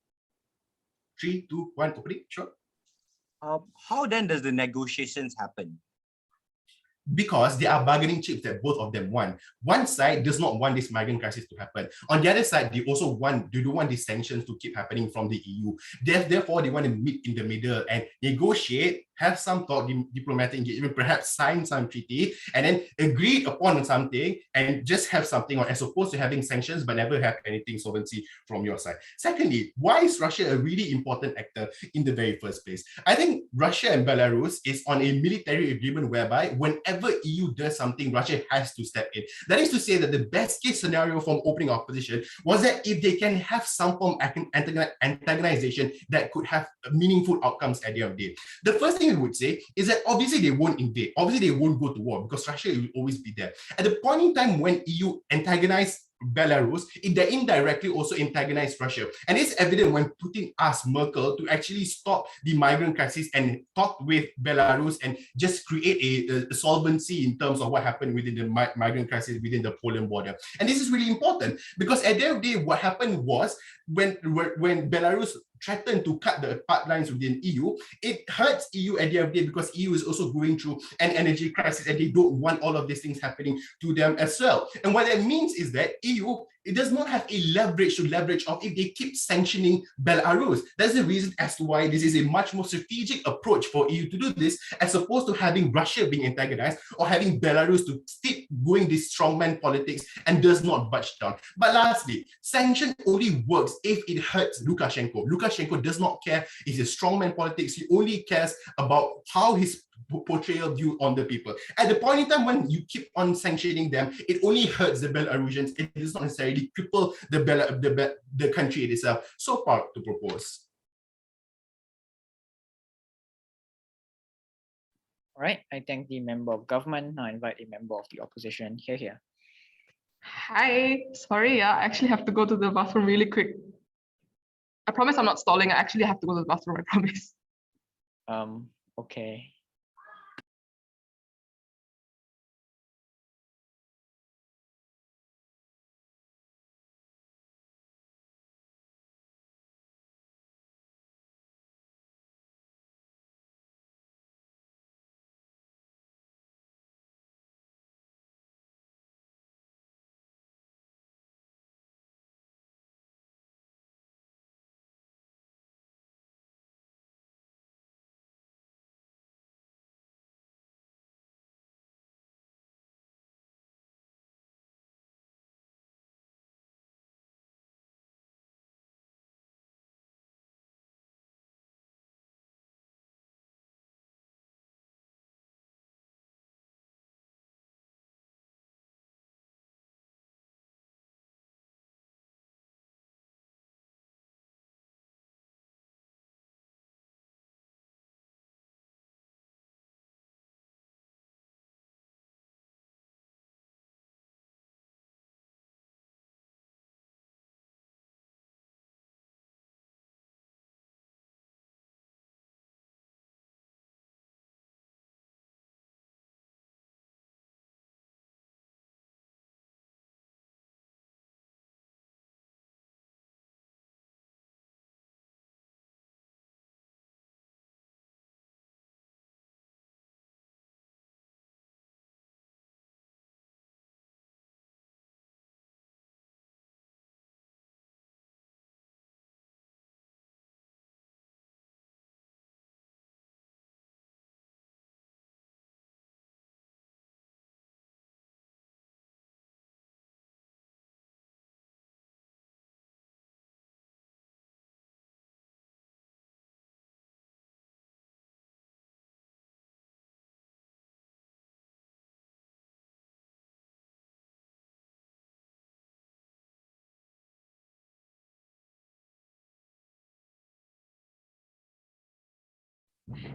3, 2, 1, opening, sure. How then does the negotiations happen? Because there are bargaining chips that both of them want. One side does not want this migrant crisis to happen. On the other side, they also don't want these sanctions to keep happening from the EU. Therefore, they want to meet in the middle and negotiate, have some thought, diplomatic engagement, perhaps sign some treaty, and then agree upon something and just have something on, as opposed to having sanctions but never have anything sovereignty from your side. Secondly, why is Russia a really important actor in the very first place? I think Russia and Belarus is on a military agreement whereby whenever EU does something, Russia has to step in. That is to say that the best case scenario from opening opposition was that if they can have some form of antagonization that could have meaningful outcomes at the end of the day. The first thing we would say is that obviously they won't invade, obviously they won't go to war because Russia will always be there. At the point in time when EU antagonized Belarus, it indirectly also antagonized Russia. And it's evident when Putin asked Merkel to actually stop the migrant crisis and talk with Belarus and just create a solvency in terms of what happened within the migrant crisis within the Poland border. And this is really important because at the end of the day, what happened was when Belarus threatened to cut the pipelines within EU, it hurts EU at the end of the day because EU is also going through an energy crisis and they don't want all of these things happening to them as well. And what that means is that EU, it does not have a leverage to leverage off if they keep sanctioning Belarus. That's the reason as to why this is a much more strategic approach for EU to do this, as opposed to having Russia being antagonized or having Belarus to keep going this strongman politics and does not budge down. But lastly, sanction only works if it hurts Lukashenko. Lukashenko does not care if it's strongman politics. He only cares about how his portrayal view on the people. At the point in time when you keep on sanctioning them, it only hurts the Belarusians. It does not necessarily cripple the country itself. So far to propose. All right, I thank the member of government. Now I invite the member of the opposition. Here. Hi, sorry, I actually have to go to the bathroom really quick. I promise I'm not stalling. I actually have to go to the bathroom, I promise. Okay.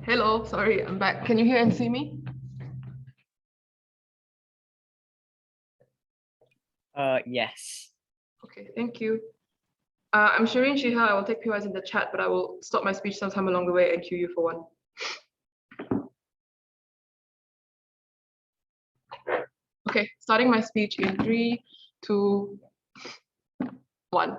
Hello, sorry, I'm back. Can you hear and see me? Yes. Okay, thank you. I'm Shireen Shiha. I will take PYs in the chat, but I will stop my speech sometime along the way and cue you for one. Okay, starting my speech in 3, 2, 1.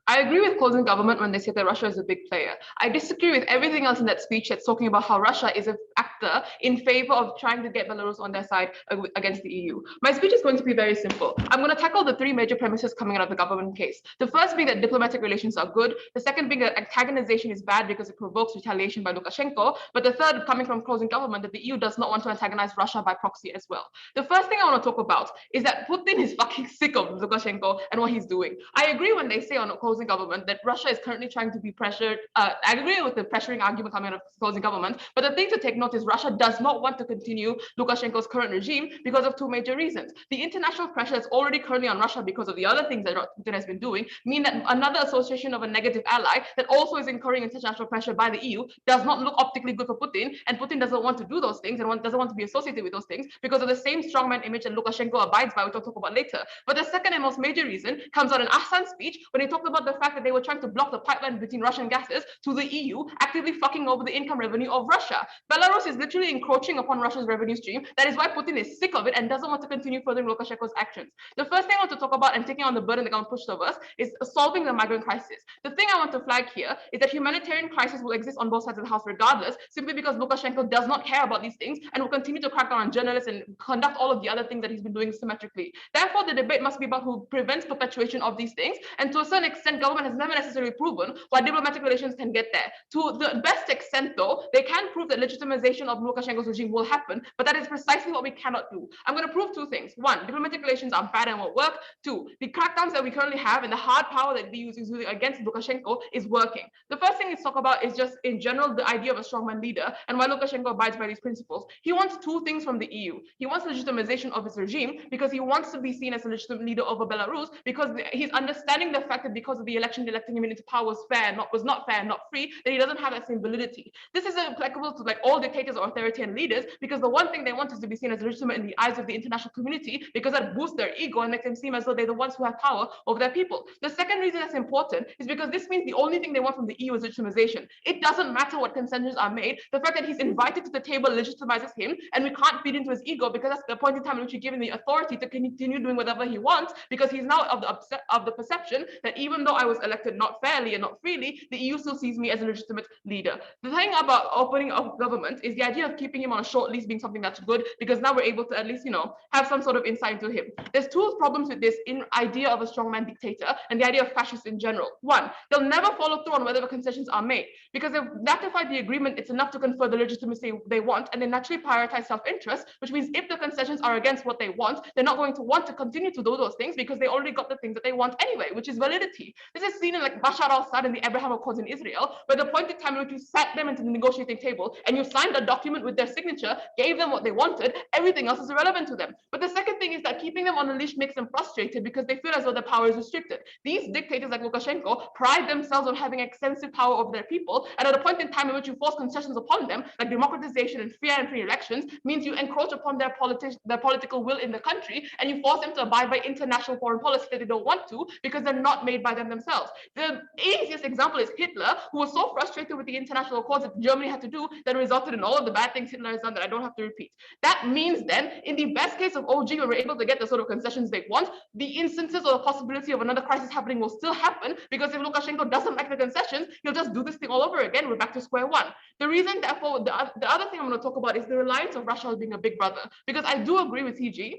I agree with closing government when they say that Russia is a big player. I disagree with everything else in that speech that's talking about how Russia is an actor in favor of trying to get Belarus on their side against the EU. My speech is going to be very simple. I'm going to tackle the 3 major premises coming out of the government case. The first being that diplomatic relations are good. The second being that antagonization is bad because it provokes retaliation by Lukashenko. But the third coming from closing government that the EU does not want to antagonize Russia by proxy as well. The first thing I want to talk about is that Putin is fucking sick of Lukashenko and what he's doing. I agree when they say on closing government that Russia is currently trying to be pressured. I agree with the pressuring argument coming out of closing government, but the thing to take note is Russia does not want to continue Lukashenko's current regime because of 2 major reasons. The international pressure that's already currently on Russia because of the other things that Putin has been doing mean that another association of a negative ally that also is incurring international pressure by the EU does not look optically good for Putin, and Putin doesn't want to do those things and doesn't want to be associated with those things because of the same strongman image that Lukashenko abides by, which I'll talk about later. But the second and most major reason comes out in Ahsan's speech when he talked about the fact that they were trying to block the pipeline between Russian gases to the EU, actively fucking over the income revenue of Russia. Belarus is literally encroaching upon Russia's revenue stream. That is why Putin is sick of it and doesn't want to continue furthering Lukashenko's actions. The first thing I want to talk about and taking on the burden that got pushed over us is solving the migrant crisis. The thing I want to flag here is that humanitarian crisis will exist on both sides of the house regardless, simply because Lukashenko does not care about these things and will continue to crack down on journalists and conduct all of the other things that he's been doing symmetrically. Therefore, the debate must be about who prevents perpetuation of these things, and to a certain extent, government has never necessarily proven why diplomatic relations can get there. To the best extent, though, they can prove that legitimization of Lukashenko's regime will happen, but that is precisely what we cannot do. I'm going to prove 2 things. 1, diplomatic relations are bad and won't work. 2, the crackdowns that we currently have and the hard power that the EU is using against Lukashenko is working. The first thing to talk about is just in general the idea of a strongman leader and why Lukashenko abides by these principles. He wants 2 things from the EU. He wants legitimization of his regime because he wants to be seen as a legitimate leader over Belarus, because he's understanding the fact that because of the election electing him into power was not fair, not free, that he doesn't have that same validity. This is applicable to like all dictators or authoritarian leaders, because the one thing they want is to be seen as legitimate in the eyes of the international community, because that boosts their ego and makes them seem as though they're the ones who have power over their people. The second reason that's important is because this means the only thing they want from the EU is legitimization. It doesn't matter what concessions are made. The fact that he's invited to the table legitimizes him, and we can't feed into his ego, because that's the point in time in which we give him the authority to continue doing whatever he wants, because he's now of the perception that even though I was elected not fairly and not freely, the EU still sees me as a legitimate leader. The thing about opening of government is the idea of keeping him on a short lease being something that's good, because now we're able to at least, have some sort of insight into him. There's 2 problems with this in idea of a strongman dictator and the idea of fascists in general. 1, they'll never follow through on whatever concessions are made, because they've ratified the agreement, it's enough to confer the legitimacy they want, and they naturally prioritize self-interest, which means if the concessions are against what they want, they're not going to want to continue to do those things because they already got the things that they want anyway, which is validity. This is seen in like Bashar al-Assad and the Abraham Accords in Israel, where the point in time in which you sat them into the negotiating table and you signed a document with their signature, gave them what they wanted, everything else is irrelevant to them. But the second thing is that keeping them on a leash makes them frustrated because they feel as though their power is restricted. These dictators like Lukashenko pride themselves on having extensive power over their people, and at a point in time in which you force concessions upon them, like democratization and free elections, means you encroach upon their political will in the country, and you force them to abide by international foreign policy that they don't want to because they're not made by them themselves. The easiest example is Hitler, who was so frustrated with the international accords that Germany had to do that resulted in all of the bad things Hitler has done that I don't have to repeat. That means then, in the best case of OG, when we're able to get the sort of concessions they want, the instances or the possibility of another crisis happening will still happen, because if Lukashenko doesn't like the concessions, he'll just do this thing all over again. We're back to square one. The reason, therefore, the other thing I'm going to talk about is the reliance of Russia as being a big brother, because I do agree with TG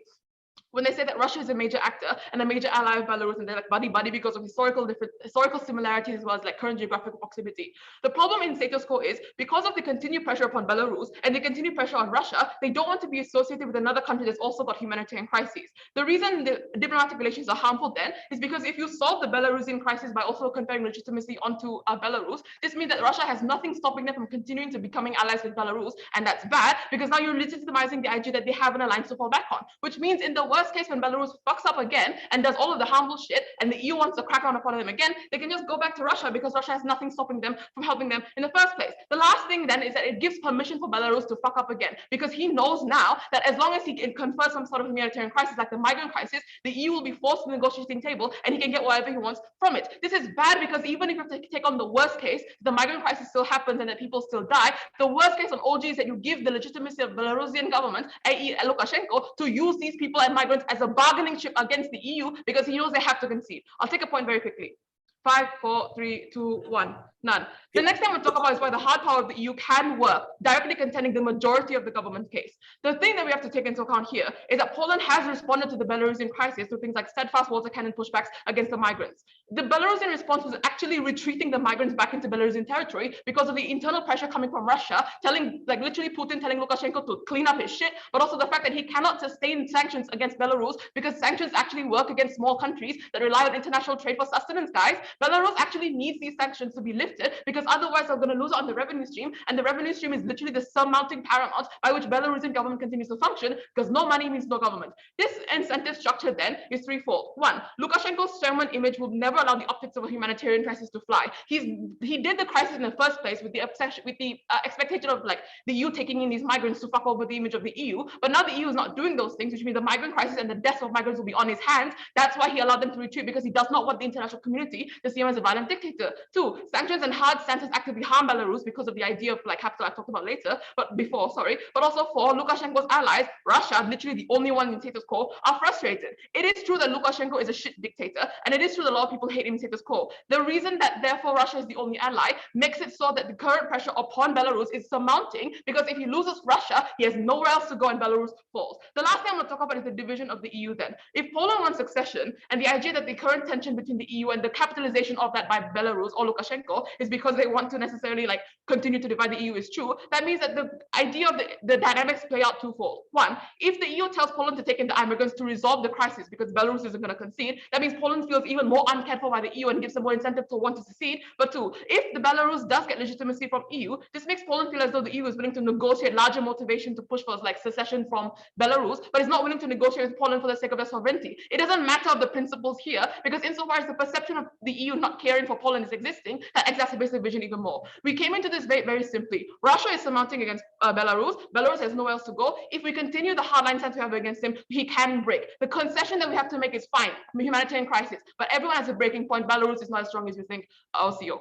when they say that Russia is a major actor and a major ally of Belarus, and they're like buddy because of historical similarities as well as like current geographical proximity. The problem in status quo is because of the continued pressure upon Belarus and the continued pressure on Russia, they don't want to be associated with another country that's also got humanitarian crises. The reason the diplomatic relations are harmful then is because if you solve the Belarusian crisis by also conferring legitimacy onto Belarus, this means that Russia has nothing stopping them from continuing to becoming allies with Belarus, and that's bad because now you're legitimizing the idea that they have an alliance to fall back on, which means in the worst worst case, when Belarus fucks up again and does all of the harmful shit, and the EU wants to crack down upon them again, they can just go back to Russia because Russia has nothing stopping them from helping them in the first place. The last thing then is that it gives permission for Belarus to fuck up again, because he knows now that as long as he can confer some sort of humanitarian crisis like the migrant crisis, the EU will be forced to the negotiating table and he can get whatever he wants from it. This is bad because even if you have to take on the worst case, the migrant crisis still happens and that people still die. The worst case on OG is that you give the legitimacy of Belarusian government, i.e. Lukashenko, to use these people and migrants as a bargaining chip against the EU because he knows they have to concede. I'll take a point very quickly. 5, 4, 3, 2, 1, none. The next thing we'll talk about is why the hard power of the EU can work, directly contending the majority of the government case. The thing that we have to take into account here is that Poland has responded to the Belarusian crisis through things like steadfast water cannon pushbacks against the migrants. The Belarusian response was actually retreating the migrants back into Belarusian territory because of the internal pressure coming from Russia, telling, like literally Putin telling Lukashenko to clean up his shit, but also the fact that he cannot sustain sanctions against Belarus because sanctions actually work against small countries that rely on international trade for sustenance, guys. Belarus actually needs these sanctions to be lifted because otherwise they're going to lose on the revenue stream, and the revenue stream is literally the surmounting paramount by which Belarusian government continues to function, because no money means no government. This incentive structure then is threefold. One, Lukashenko's Sherman image will never allow the optics of a humanitarian crisis to fly. He did the crisis in the first place with the obsession, with the expectation of like the EU taking in these migrants to fuck over the image of the EU, but now the EU is not doing those things, which means the migrant crisis and the deaths of migrants will be on his hands. That's why he allowed them to retreat, because he does not want the international community to see him as a violent dictator. Two, sanctions and hard stances actively harm Belarus because of the idea of like capital I talked about later, but also for Lukashenko's allies, Russia, literally the only one in status quo, are frustrated. It is true that Lukashenko is a shit dictator, and it is true that a lot of people hate him in status quo. The reason that therefore Russia is the only ally makes it so that the current pressure upon Belarus is surmounting, because if he loses Russia, he has nowhere else to go and Belarus falls. The last thing I'm going to talk about is the division of the EU then. If Poland wants succession, and the idea that the current tension between the EU and the capitalization of that by Belarus or Lukashenko is because they want to necessarily like continue to divide the EU is true, that means that the idea of the dynamics play out twofold. One, if the EU tells Poland to take in the immigrants to resolve the crisis because Belarus isn't going to concede, that means Poland feels even more uncared for by the EU and gives them more incentive to want to secede. But two, if the Belarus does get legitimacy from EU, this makes Poland feel as though the EU is willing to negotiate larger motivation to push for like secession from Belarus, but is not willing to negotiate with Poland for the sake of their sovereignty. It doesn't matter of the principles here, because insofar as the perception of the EU not caring for Poland is existing, that exacerbates the vision even more. We came into this debate very simply. Russia is surmounting against Belarus. Belarus has nowhere else to go. If we continue the hardline stance we have against him, he can break. The concession that we have to make is fine, humanitarian crisis, but everyone has a breaking point. Belarus is not as strong as you think. I'll see you.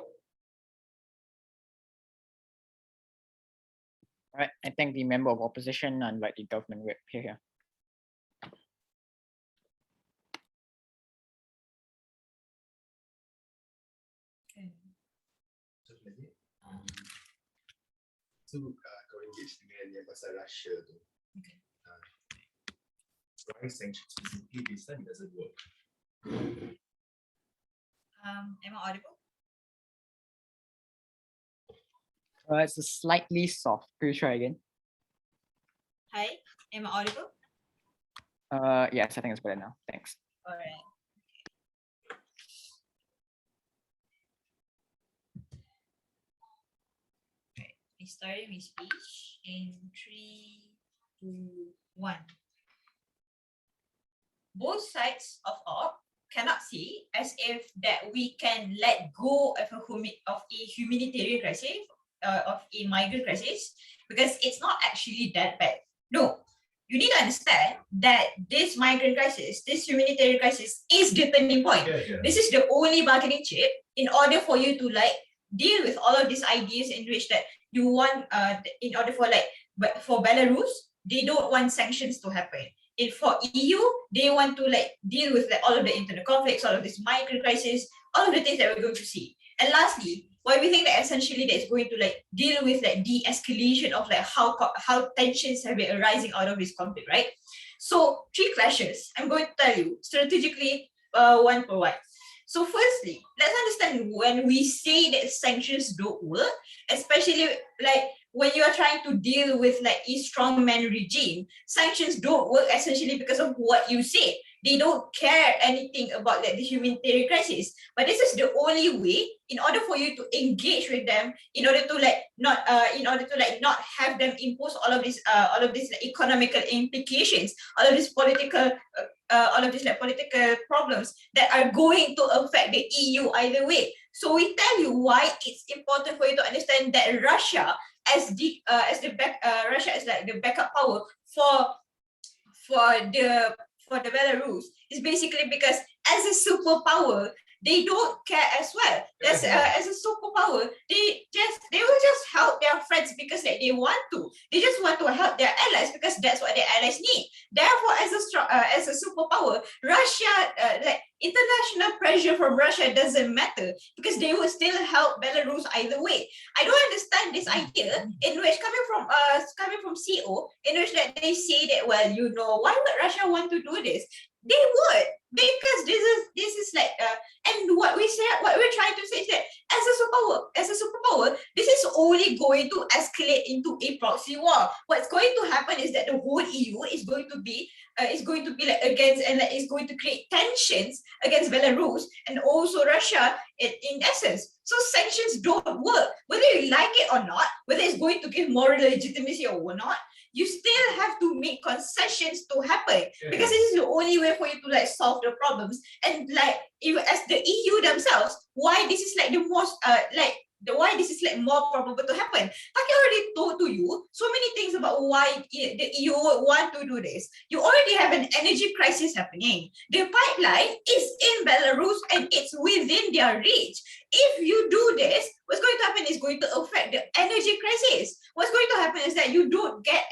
All right, I thank the member of opposition and invite the government rep here. So kau engage dengan yang pasal Russia tu. Okay. Why sanctions specifically this time doesn't work? Am I audible? It's slightly soft. Could you try again? Hi, am I audible? Yes, I think it's better now. Thanks. All right. Starting my speech in 3, 2, 1. Both sides of op cannot see as if that we can let go of a humanitarian crisis, of a migrant crisis, because it's not actually that bad. No, you need to understand that this migrant crisis, this humanitarian crisis, is the turning point. This is the only bargaining chip in order for you to like deal with all of these ideas in which that you want in order for like, but for Belarus, they don't want sanctions to happen. For EU, they want to like deal with like all of the internal conflicts, all of this migrant crisis, all of the things that we're going to see. And lastly, why we think that essentially that is going to like deal with like de-escalation of like how tensions have been arising out of this conflict, right? So 3 clashes. I'm going to tell you strategically one per one. So firstly, let's understand when we say that sanctions don't work, especially like when you are trying to deal with like a strongman regime, sanctions don't work essentially because of what you say. they don't care anything about like the humanitarian crisis. But this is the only way in order for you to engage with them, in order to like not have them impose all of these like, economical implications, all of these political problems that are going to affect the EU either way. So we tell you why it's important for you to understand that Russia Russia is like the backup power for the Belarus is basically because as a superpower, they don't care as well. As a superpower, they will just help their friends because like they want to. They just want to help their allies because that's what their allies need. Therefore, as a superpower, Russia like international pressure from Russia doesn't matter because they will still help Belarus either way. I don't understand this idea in which coming from CO, in which that they say that, well, you know, why would Russia want to do this? They would, because this is like and what we're trying to say is that as a superpower, this is only going to escalate into a proxy war. What's going to happen is that the whole EU is going to be like against, and like is going to create tensions against Belarus and also Russia in essence. So sanctions don't work, whether you like it or not, whether it's going to give moral legitimacy or not. You still have to make concessions to happen because this is the only way for you to like solve the problems. And like even as the EU themselves, why this is like the most why this is like more probable to happen. Taqi already told to you so many things about why the EU would want to do this. You already have an energy crisis happening. The pipeline is in Belarus and it's within their reach. If you do this, what's going to happen is going to affect the energy crisis. What's going to happen is that you don't get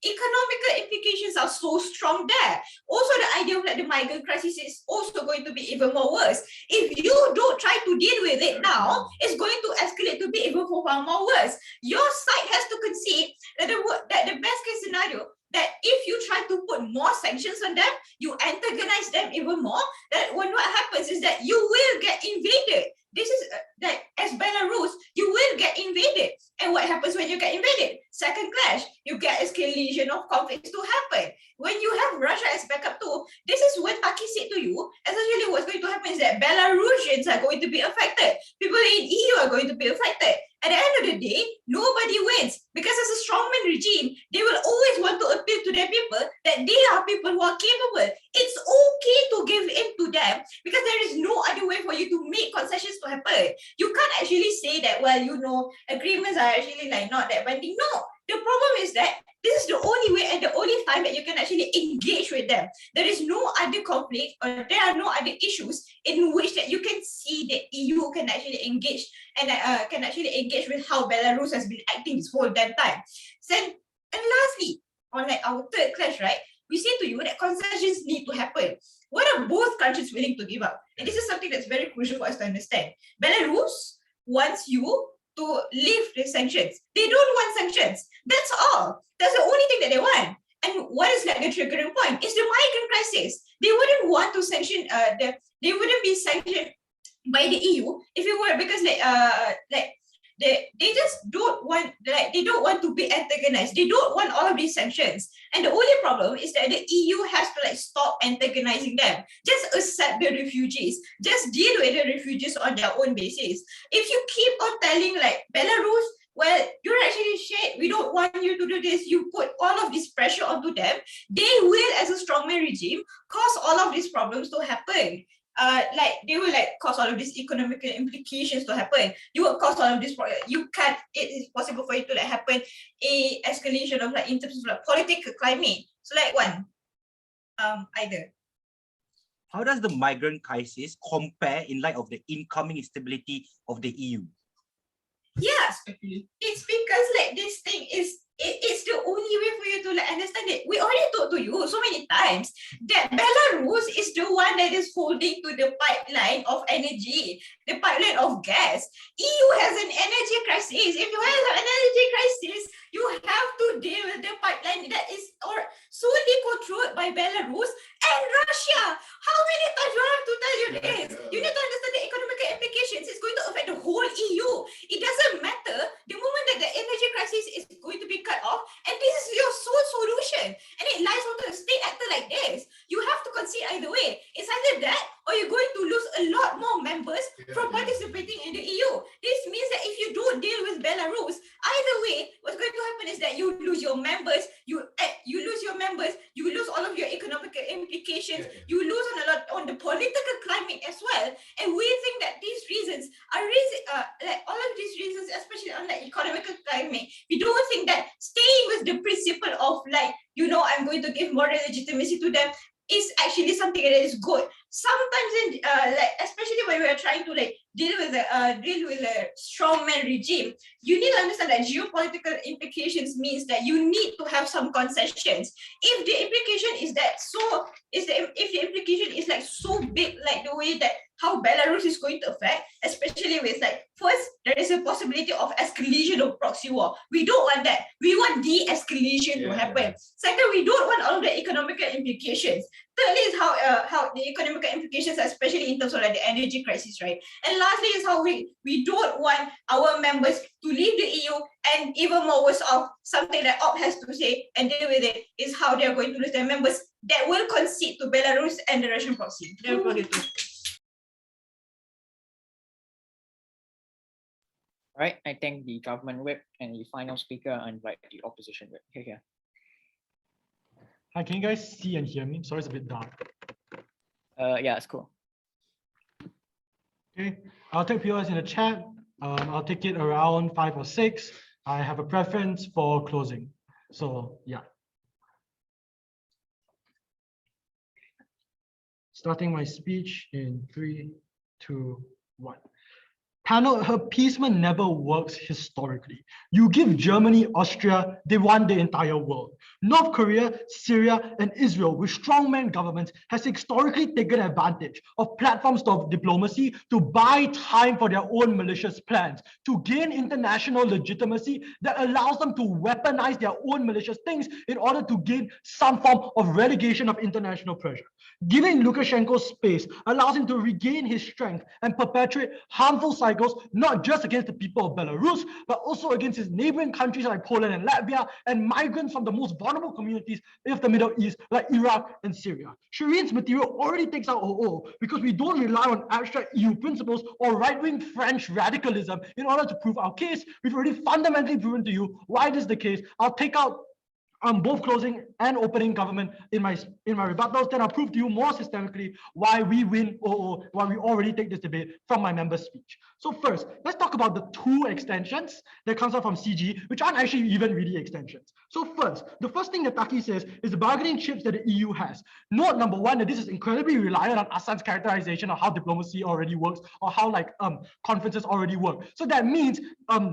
economical implications are so strong there. Also, the idea of like the migrant crisis is also going to be even more worse. If you don't try to deal with it now, it's going to escalate to be even far more worse. Your side has to concede that the best case scenario, that if you try to put more sanctions on them, you antagonize them even more, that when what happens is that you will get invaded. This is like as Belarus, you will get invaded. And what happens when you get invaded? Second clash, you get escalation of conflicts to happen. When you have Russia as backup too, this is what Taqi said to you. Essentially, what's going to happen is that Belarusians are going to be affected. People in EU are going to be affected. At the end of the day, nobody wins because as a strongman regime, they will always want to appeal to their people that they are people who are capable. It's okay to give in to them because there is no other way for you to make concessions to happen. You can't actually say that, well, you know, agreements are actually like not that binding. No, the problem is that this is the only way and the only time that you can actually engage with them. There is no other conflict or there are no other issues in which that you can see the EU can actually engage and can actually engage with how Belarus has been acting this whole damn time. And lastly, on like our third clash, right? We say to you that concessions need to happen. What are both countries willing to give up? And this is something that's very crucial for us to understand. Belarus wants you to lift the sanctions. They don't want sanctions. That's all. That's the only thing that they want. And what is like the triggering point? It's the migrant crisis. They wouldn't want to sanction they wouldn't be sanctioned by the EU if it were because they just don't want, like, they don't want to be antagonized. They don't want all of these sanctions. And the only problem is that the EU has to like stop antagonizing them. Just accept the refugees. Just deal with the refugees on their own basis. If you keep on telling like Belarus, well, you're actually shit, we don't want you to do this, you put all of this pressure onto them, they will, as a strongman regime, cause all of these problems to happen. Like they will like cause all of these economical implications to happen. You will cause all of this. You can't. It is possible for it to like happen a escalation of like in terms of like political climate. So like one, either. How does the migrant crisis compare in light of the incoming instability of the EU? Yes, it's because like this thing is. It's the only way for you to like understand it. We already told to you so many times that Belarus is the one that is holding to the pipeline of energy, the pipeline of gas. EU has an energy crisis. If you have an energy crisis, you have to deal with the pipeline that is solely controlled by Belarus and Russia. How many times do I have to tell you this? You need to understand the economic implications. It's going to affect the whole EU. It doesn't matter the moment that the energy crisis is going to be cut off, and this is your sole solution, and it lies onto a state actor like this. You have to consider implications, you lose on a lot on the political climate as well. And we think that these reasons are like all of these reasons, especially on the economical climate, we don't think that staying with the principle of like, I'm going to give moral legitimacy to them is actually something that is good. Sometimes in like especially when we are trying to like deal with a strongman regime, you need to understand that geopolitical implications means that you need to have some concessions. If the implication is that if the implication is like so big, like the way that how Belarus is going to affect, especially with like, first, there is a possibility of escalation of proxy war. We don't want that. We want de-escalation to happen. Second, we don't want all the economical implications. Thirdly is how the economic implications, especially in terms of like the energy crisis, right? And lastly is how we don't want our members to leave the EU, and even more worse off, something that OP has to say and deal with it is how they're going to lose their members that will concede to Belarus and the Russian proxy. All right, I thank the government whip and the final speaker. I invite the opposition whip. Here. Hi, can you guys see and hear me? Sorry, it's a bit dark. Yeah, it's cool. Okay, I'll take POS in the chat. I'll take it around 5 or 6. I have a preference for closing. So yeah. Starting my speech in 3, 2, 1. Panel, appeasement never works historically. You give Germany, Austria, they want the entire world. North Korea, Syria, and Israel, with strongman governments, has historically taken advantage of platforms of diplomacy to buy time for their own malicious plans, to gain international legitimacy that allows them to weaponize their own malicious things in order to gain some form of relegation of international pressure. Giving Lukashenko space allows him to regain his strength and perpetuate harmful cycles, not just against the people of Belarus, but also against his neighboring countries like Poland and Latvia, and migrants from the most vulnerable communities of the Middle East like Iraq and Syria. Shireen's material already takes out OO because we don't rely on abstract EU principles or right-wing French radicalism in order to prove our case. We've already fundamentally proven to you why this is the case. I'll take out both closing and opening government in my rebuttals, then I'll prove to you more systemically why we win or why we already take this debate from my member's speech. So first, let's talk about the 2 extensions that comes out from CG, which aren't actually even really extensions. So first, the first thing that Taqi says is the bargaining chips that the EU has. Note number 1, that this is incredibly reliant on Ahsan's characterization of how diplomacy already works or how like conferences already work. So that means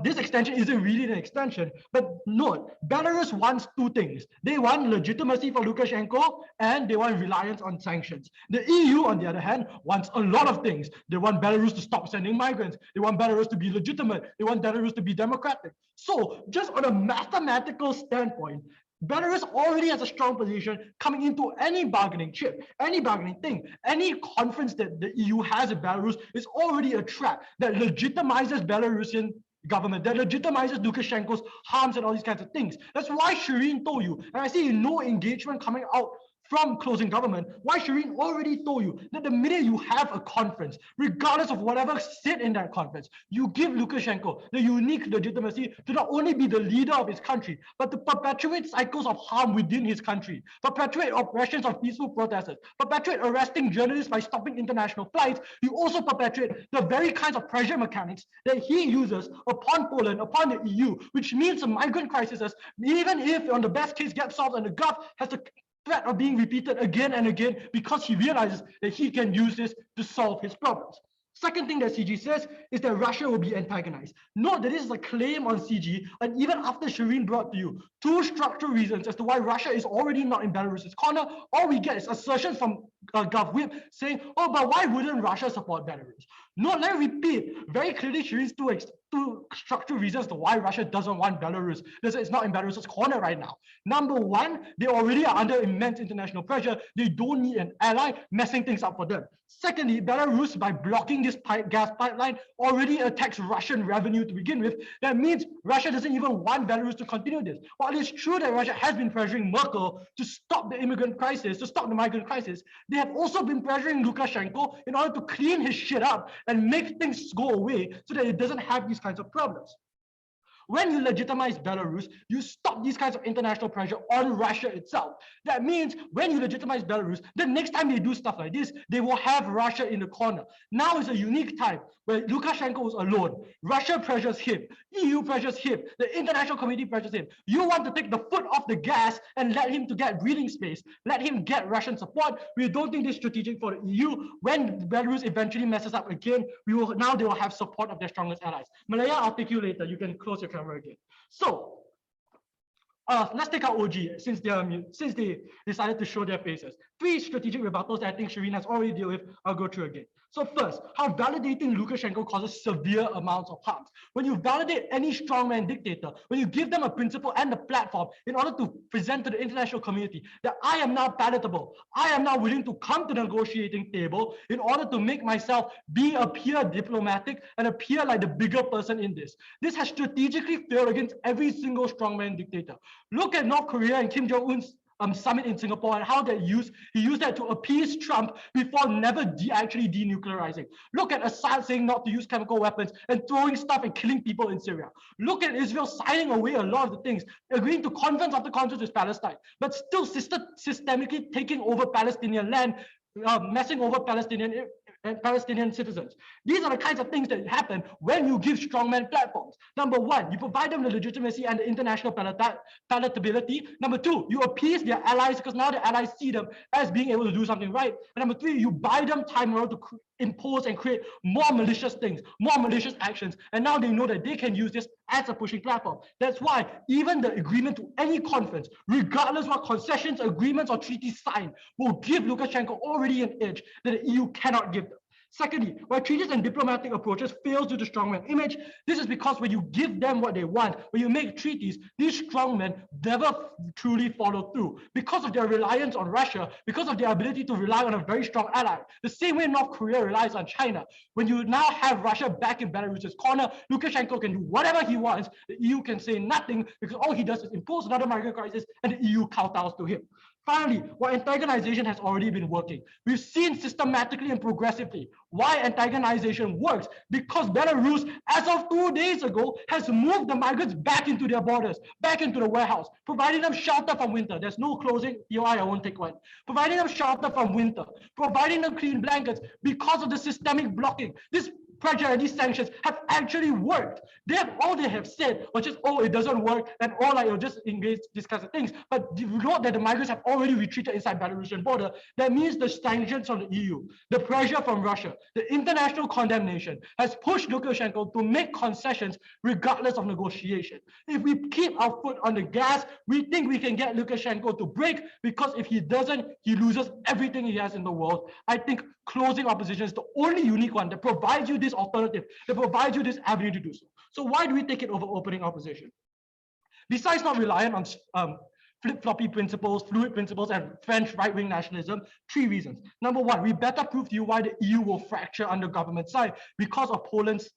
this extension isn't really an extension, but note, Belarus wants 2 things. They want legitimacy for Lukashenko and they want reliance on sanctions. The EU, on the other hand, wants a lot of things. They want Belarus to stop sending migrants. They want Belarus to be legitimate. They want Belarus to be democratic. So just on a mathematical standpoint, Belarus already has a strong position coming into any bargaining chip, any bargaining thing, any conference that the EU has in Belarus is already a trap that legitimizes Belarusian government, that legitimizes Lukashenko's harms and all these kinds of things. That's why Shireen told you, and I see no engagement coming out from closing government, why Shireen already told you that the minute you have a conference, regardless of whatever sit in that conference, you give Lukashenko the unique legitimacy to not only be the leader of his country, but to perpetuate cycles of harm within his country, perpetuate oppressions of peaceful protesters, perpetuate arresting journalists by stopping international flights. You also perpetuate the very kinds of pressure mechanics that he uses upon Poland, upon the EU, which means the migrant crisis, even if on the best case gets solved and the Gulf has the threat of being repeated again and again because he realizes that he can use this to solve his problems. Second thing that CG says is that Russia will be antagonized. Note that this is a claim on CG, and even after Shireen brought to you 2 structural reasons as to why Russia is already not in Belarus's corner, all we get is assertions from GovWhip saying, oh, but why wouldn't Russia support Belarus? No, let me repeat very clearly Shireen's 2 structural reasons to why Russia doesn't want Belarus. It's not in Belarus's corner right now. Number 1, they already are under immense international pressure. They don't need an ally messing things up for them. Secondly, Belarus, by blocking this gas pipeline, already attacks Russian revenue to begin with. That means Russia doesn't even want Belarus to continue this. While it's true that Russia has been pressuring Merkel to stop the immigrant crisis, to stop the migrant crisis, they have also been pressuring Lukashenko in order to clean his shit up and make things go away so that it doesn't have these kinds of problems. When you legitimize Belarus, you stop these kinds of international pressure on Russia itself. That means when you legitimize Belarus, the next time they do stuff like this, they will have Russia in the corner. Now is a unique time where Lukashenko is alone. Russia pressures him, EU pressures him, the international community pressures him. You want to take the foot off the gas and let him to get breathing space, let him get Russian support. We don't think this is strategic for the EU. When Belarus eventually messes up again, they will have support of their strongest allies. Malaya, I'll take you later. You can close your camera again. So let's take out OG since they decided to show their faces. 3 strategic rebuttals that I think Shireen has already dealt with. I'll go through again. So first, how validating Lukashenko causes severe amounts of harm. When you validate any strongman dictator, when you give them a principle and a platform in order to present to the international community that I am now palatable, I am now willing to come to the negotiating table in order to make myself appear diplomatic and appear like the bigger person in this. This has strategically failed against every single strongman dictator. Look at North Korea and Kim Jong-un's summit in Singapore and how he used that to appease Trump before never actually denuclearizing. Look at Assad saying not to use chemical weapons and throwing stuff and killing people in Syria. Look at Israel signing away a lot of the things, agreeing to conference after conference with Palestine, but still systemically taking over Palestinian land, messing over Palestinian citizens. These are the kinds of things that happen when you give strongmen platforms. Number 1, you provide them the legitimacy and the international palatability. Number 2, you appease their allies because now the allies see them as being able to do something right. And number 3, you buy them time in order to impose and create more malicious things, more malicious actions. And now they know that they can use this as a pushing platform. That's why even the agreement to any conference, regardless what concessions, agreements, or treaties signed, will give Lukashenko already an edge that the EU cannot give them. Secondly, where treaties and diplomatic approaches fail due to strongman image, this is because when you give them what they want, when you make treaties, these strongmen never truly follow through because of their reliance on Russia, because of their ability to rely on a very strong ally. The same way North Korea relies on China. When you now have Russia back in Belarus's corner, Lukashenko can do whatever he wants. The EU can say nothing because all he does is impose another migrant crisis and the EU kowtows to him. Finally, while antagonization has already been working, we've seen systematically and progressively why antagonization works, because Belarus, as of 2 days ago, has moved the migrants back into their borders, back into the warehouse, providing them shelter from winter. There's no closing, I won't take one. Providing them shelter from winter, providing them clean blankets because of the systemic blocking. This pressure and these sanctions have actually worked. All they have said was just, oh, it doesn't work, and all like, you'll just engage these kinds of things. But you know that the migrants have already retreated inside Belarusian border. That means the sanctions from the EU, the pressure from Russia, the international condemnation has pushed Lukashenko to make concessions regardless of negotiation. If we keep our foot on the gas, we think we can get Lukashenko to break, because if he doesn't, he loses everything he has in the world. I think closing opposition is the only unique one that provides you this alternative, that provides you this avenue to do so. So why do we take it over opening opposition? Besides not relying on flip-floppy principles, fluid principles, and French right-wing nationalism, 3 reasons. Number 1, we better prove to you why the EU will fracture on the government side because of Poland's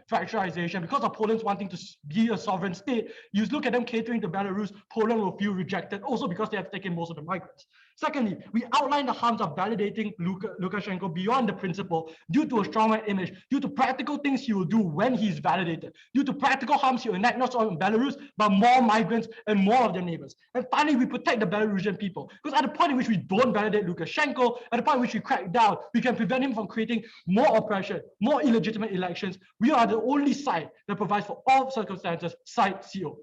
fracturization, because of Poland's wanting to be a sovereign state. You look at them catering to Belarus, Poland will feel rejected, also because they have taken most of the migrants. Secondly, we outline the harms of validating Lukashenko beyond the principle due to a strongman image, due to practical things he will do when he's validated, due to practical harms he will enact not only in Belarus, but more migrants and more of their neighbors. And finally, we protect the Belarusian people, because at the point in which we don't validate Lukashenko, at the point in which we crack down, we can prevent him from creating more oppression, more illegitimate elections. We are the only side that provides for all circumstances, side CO.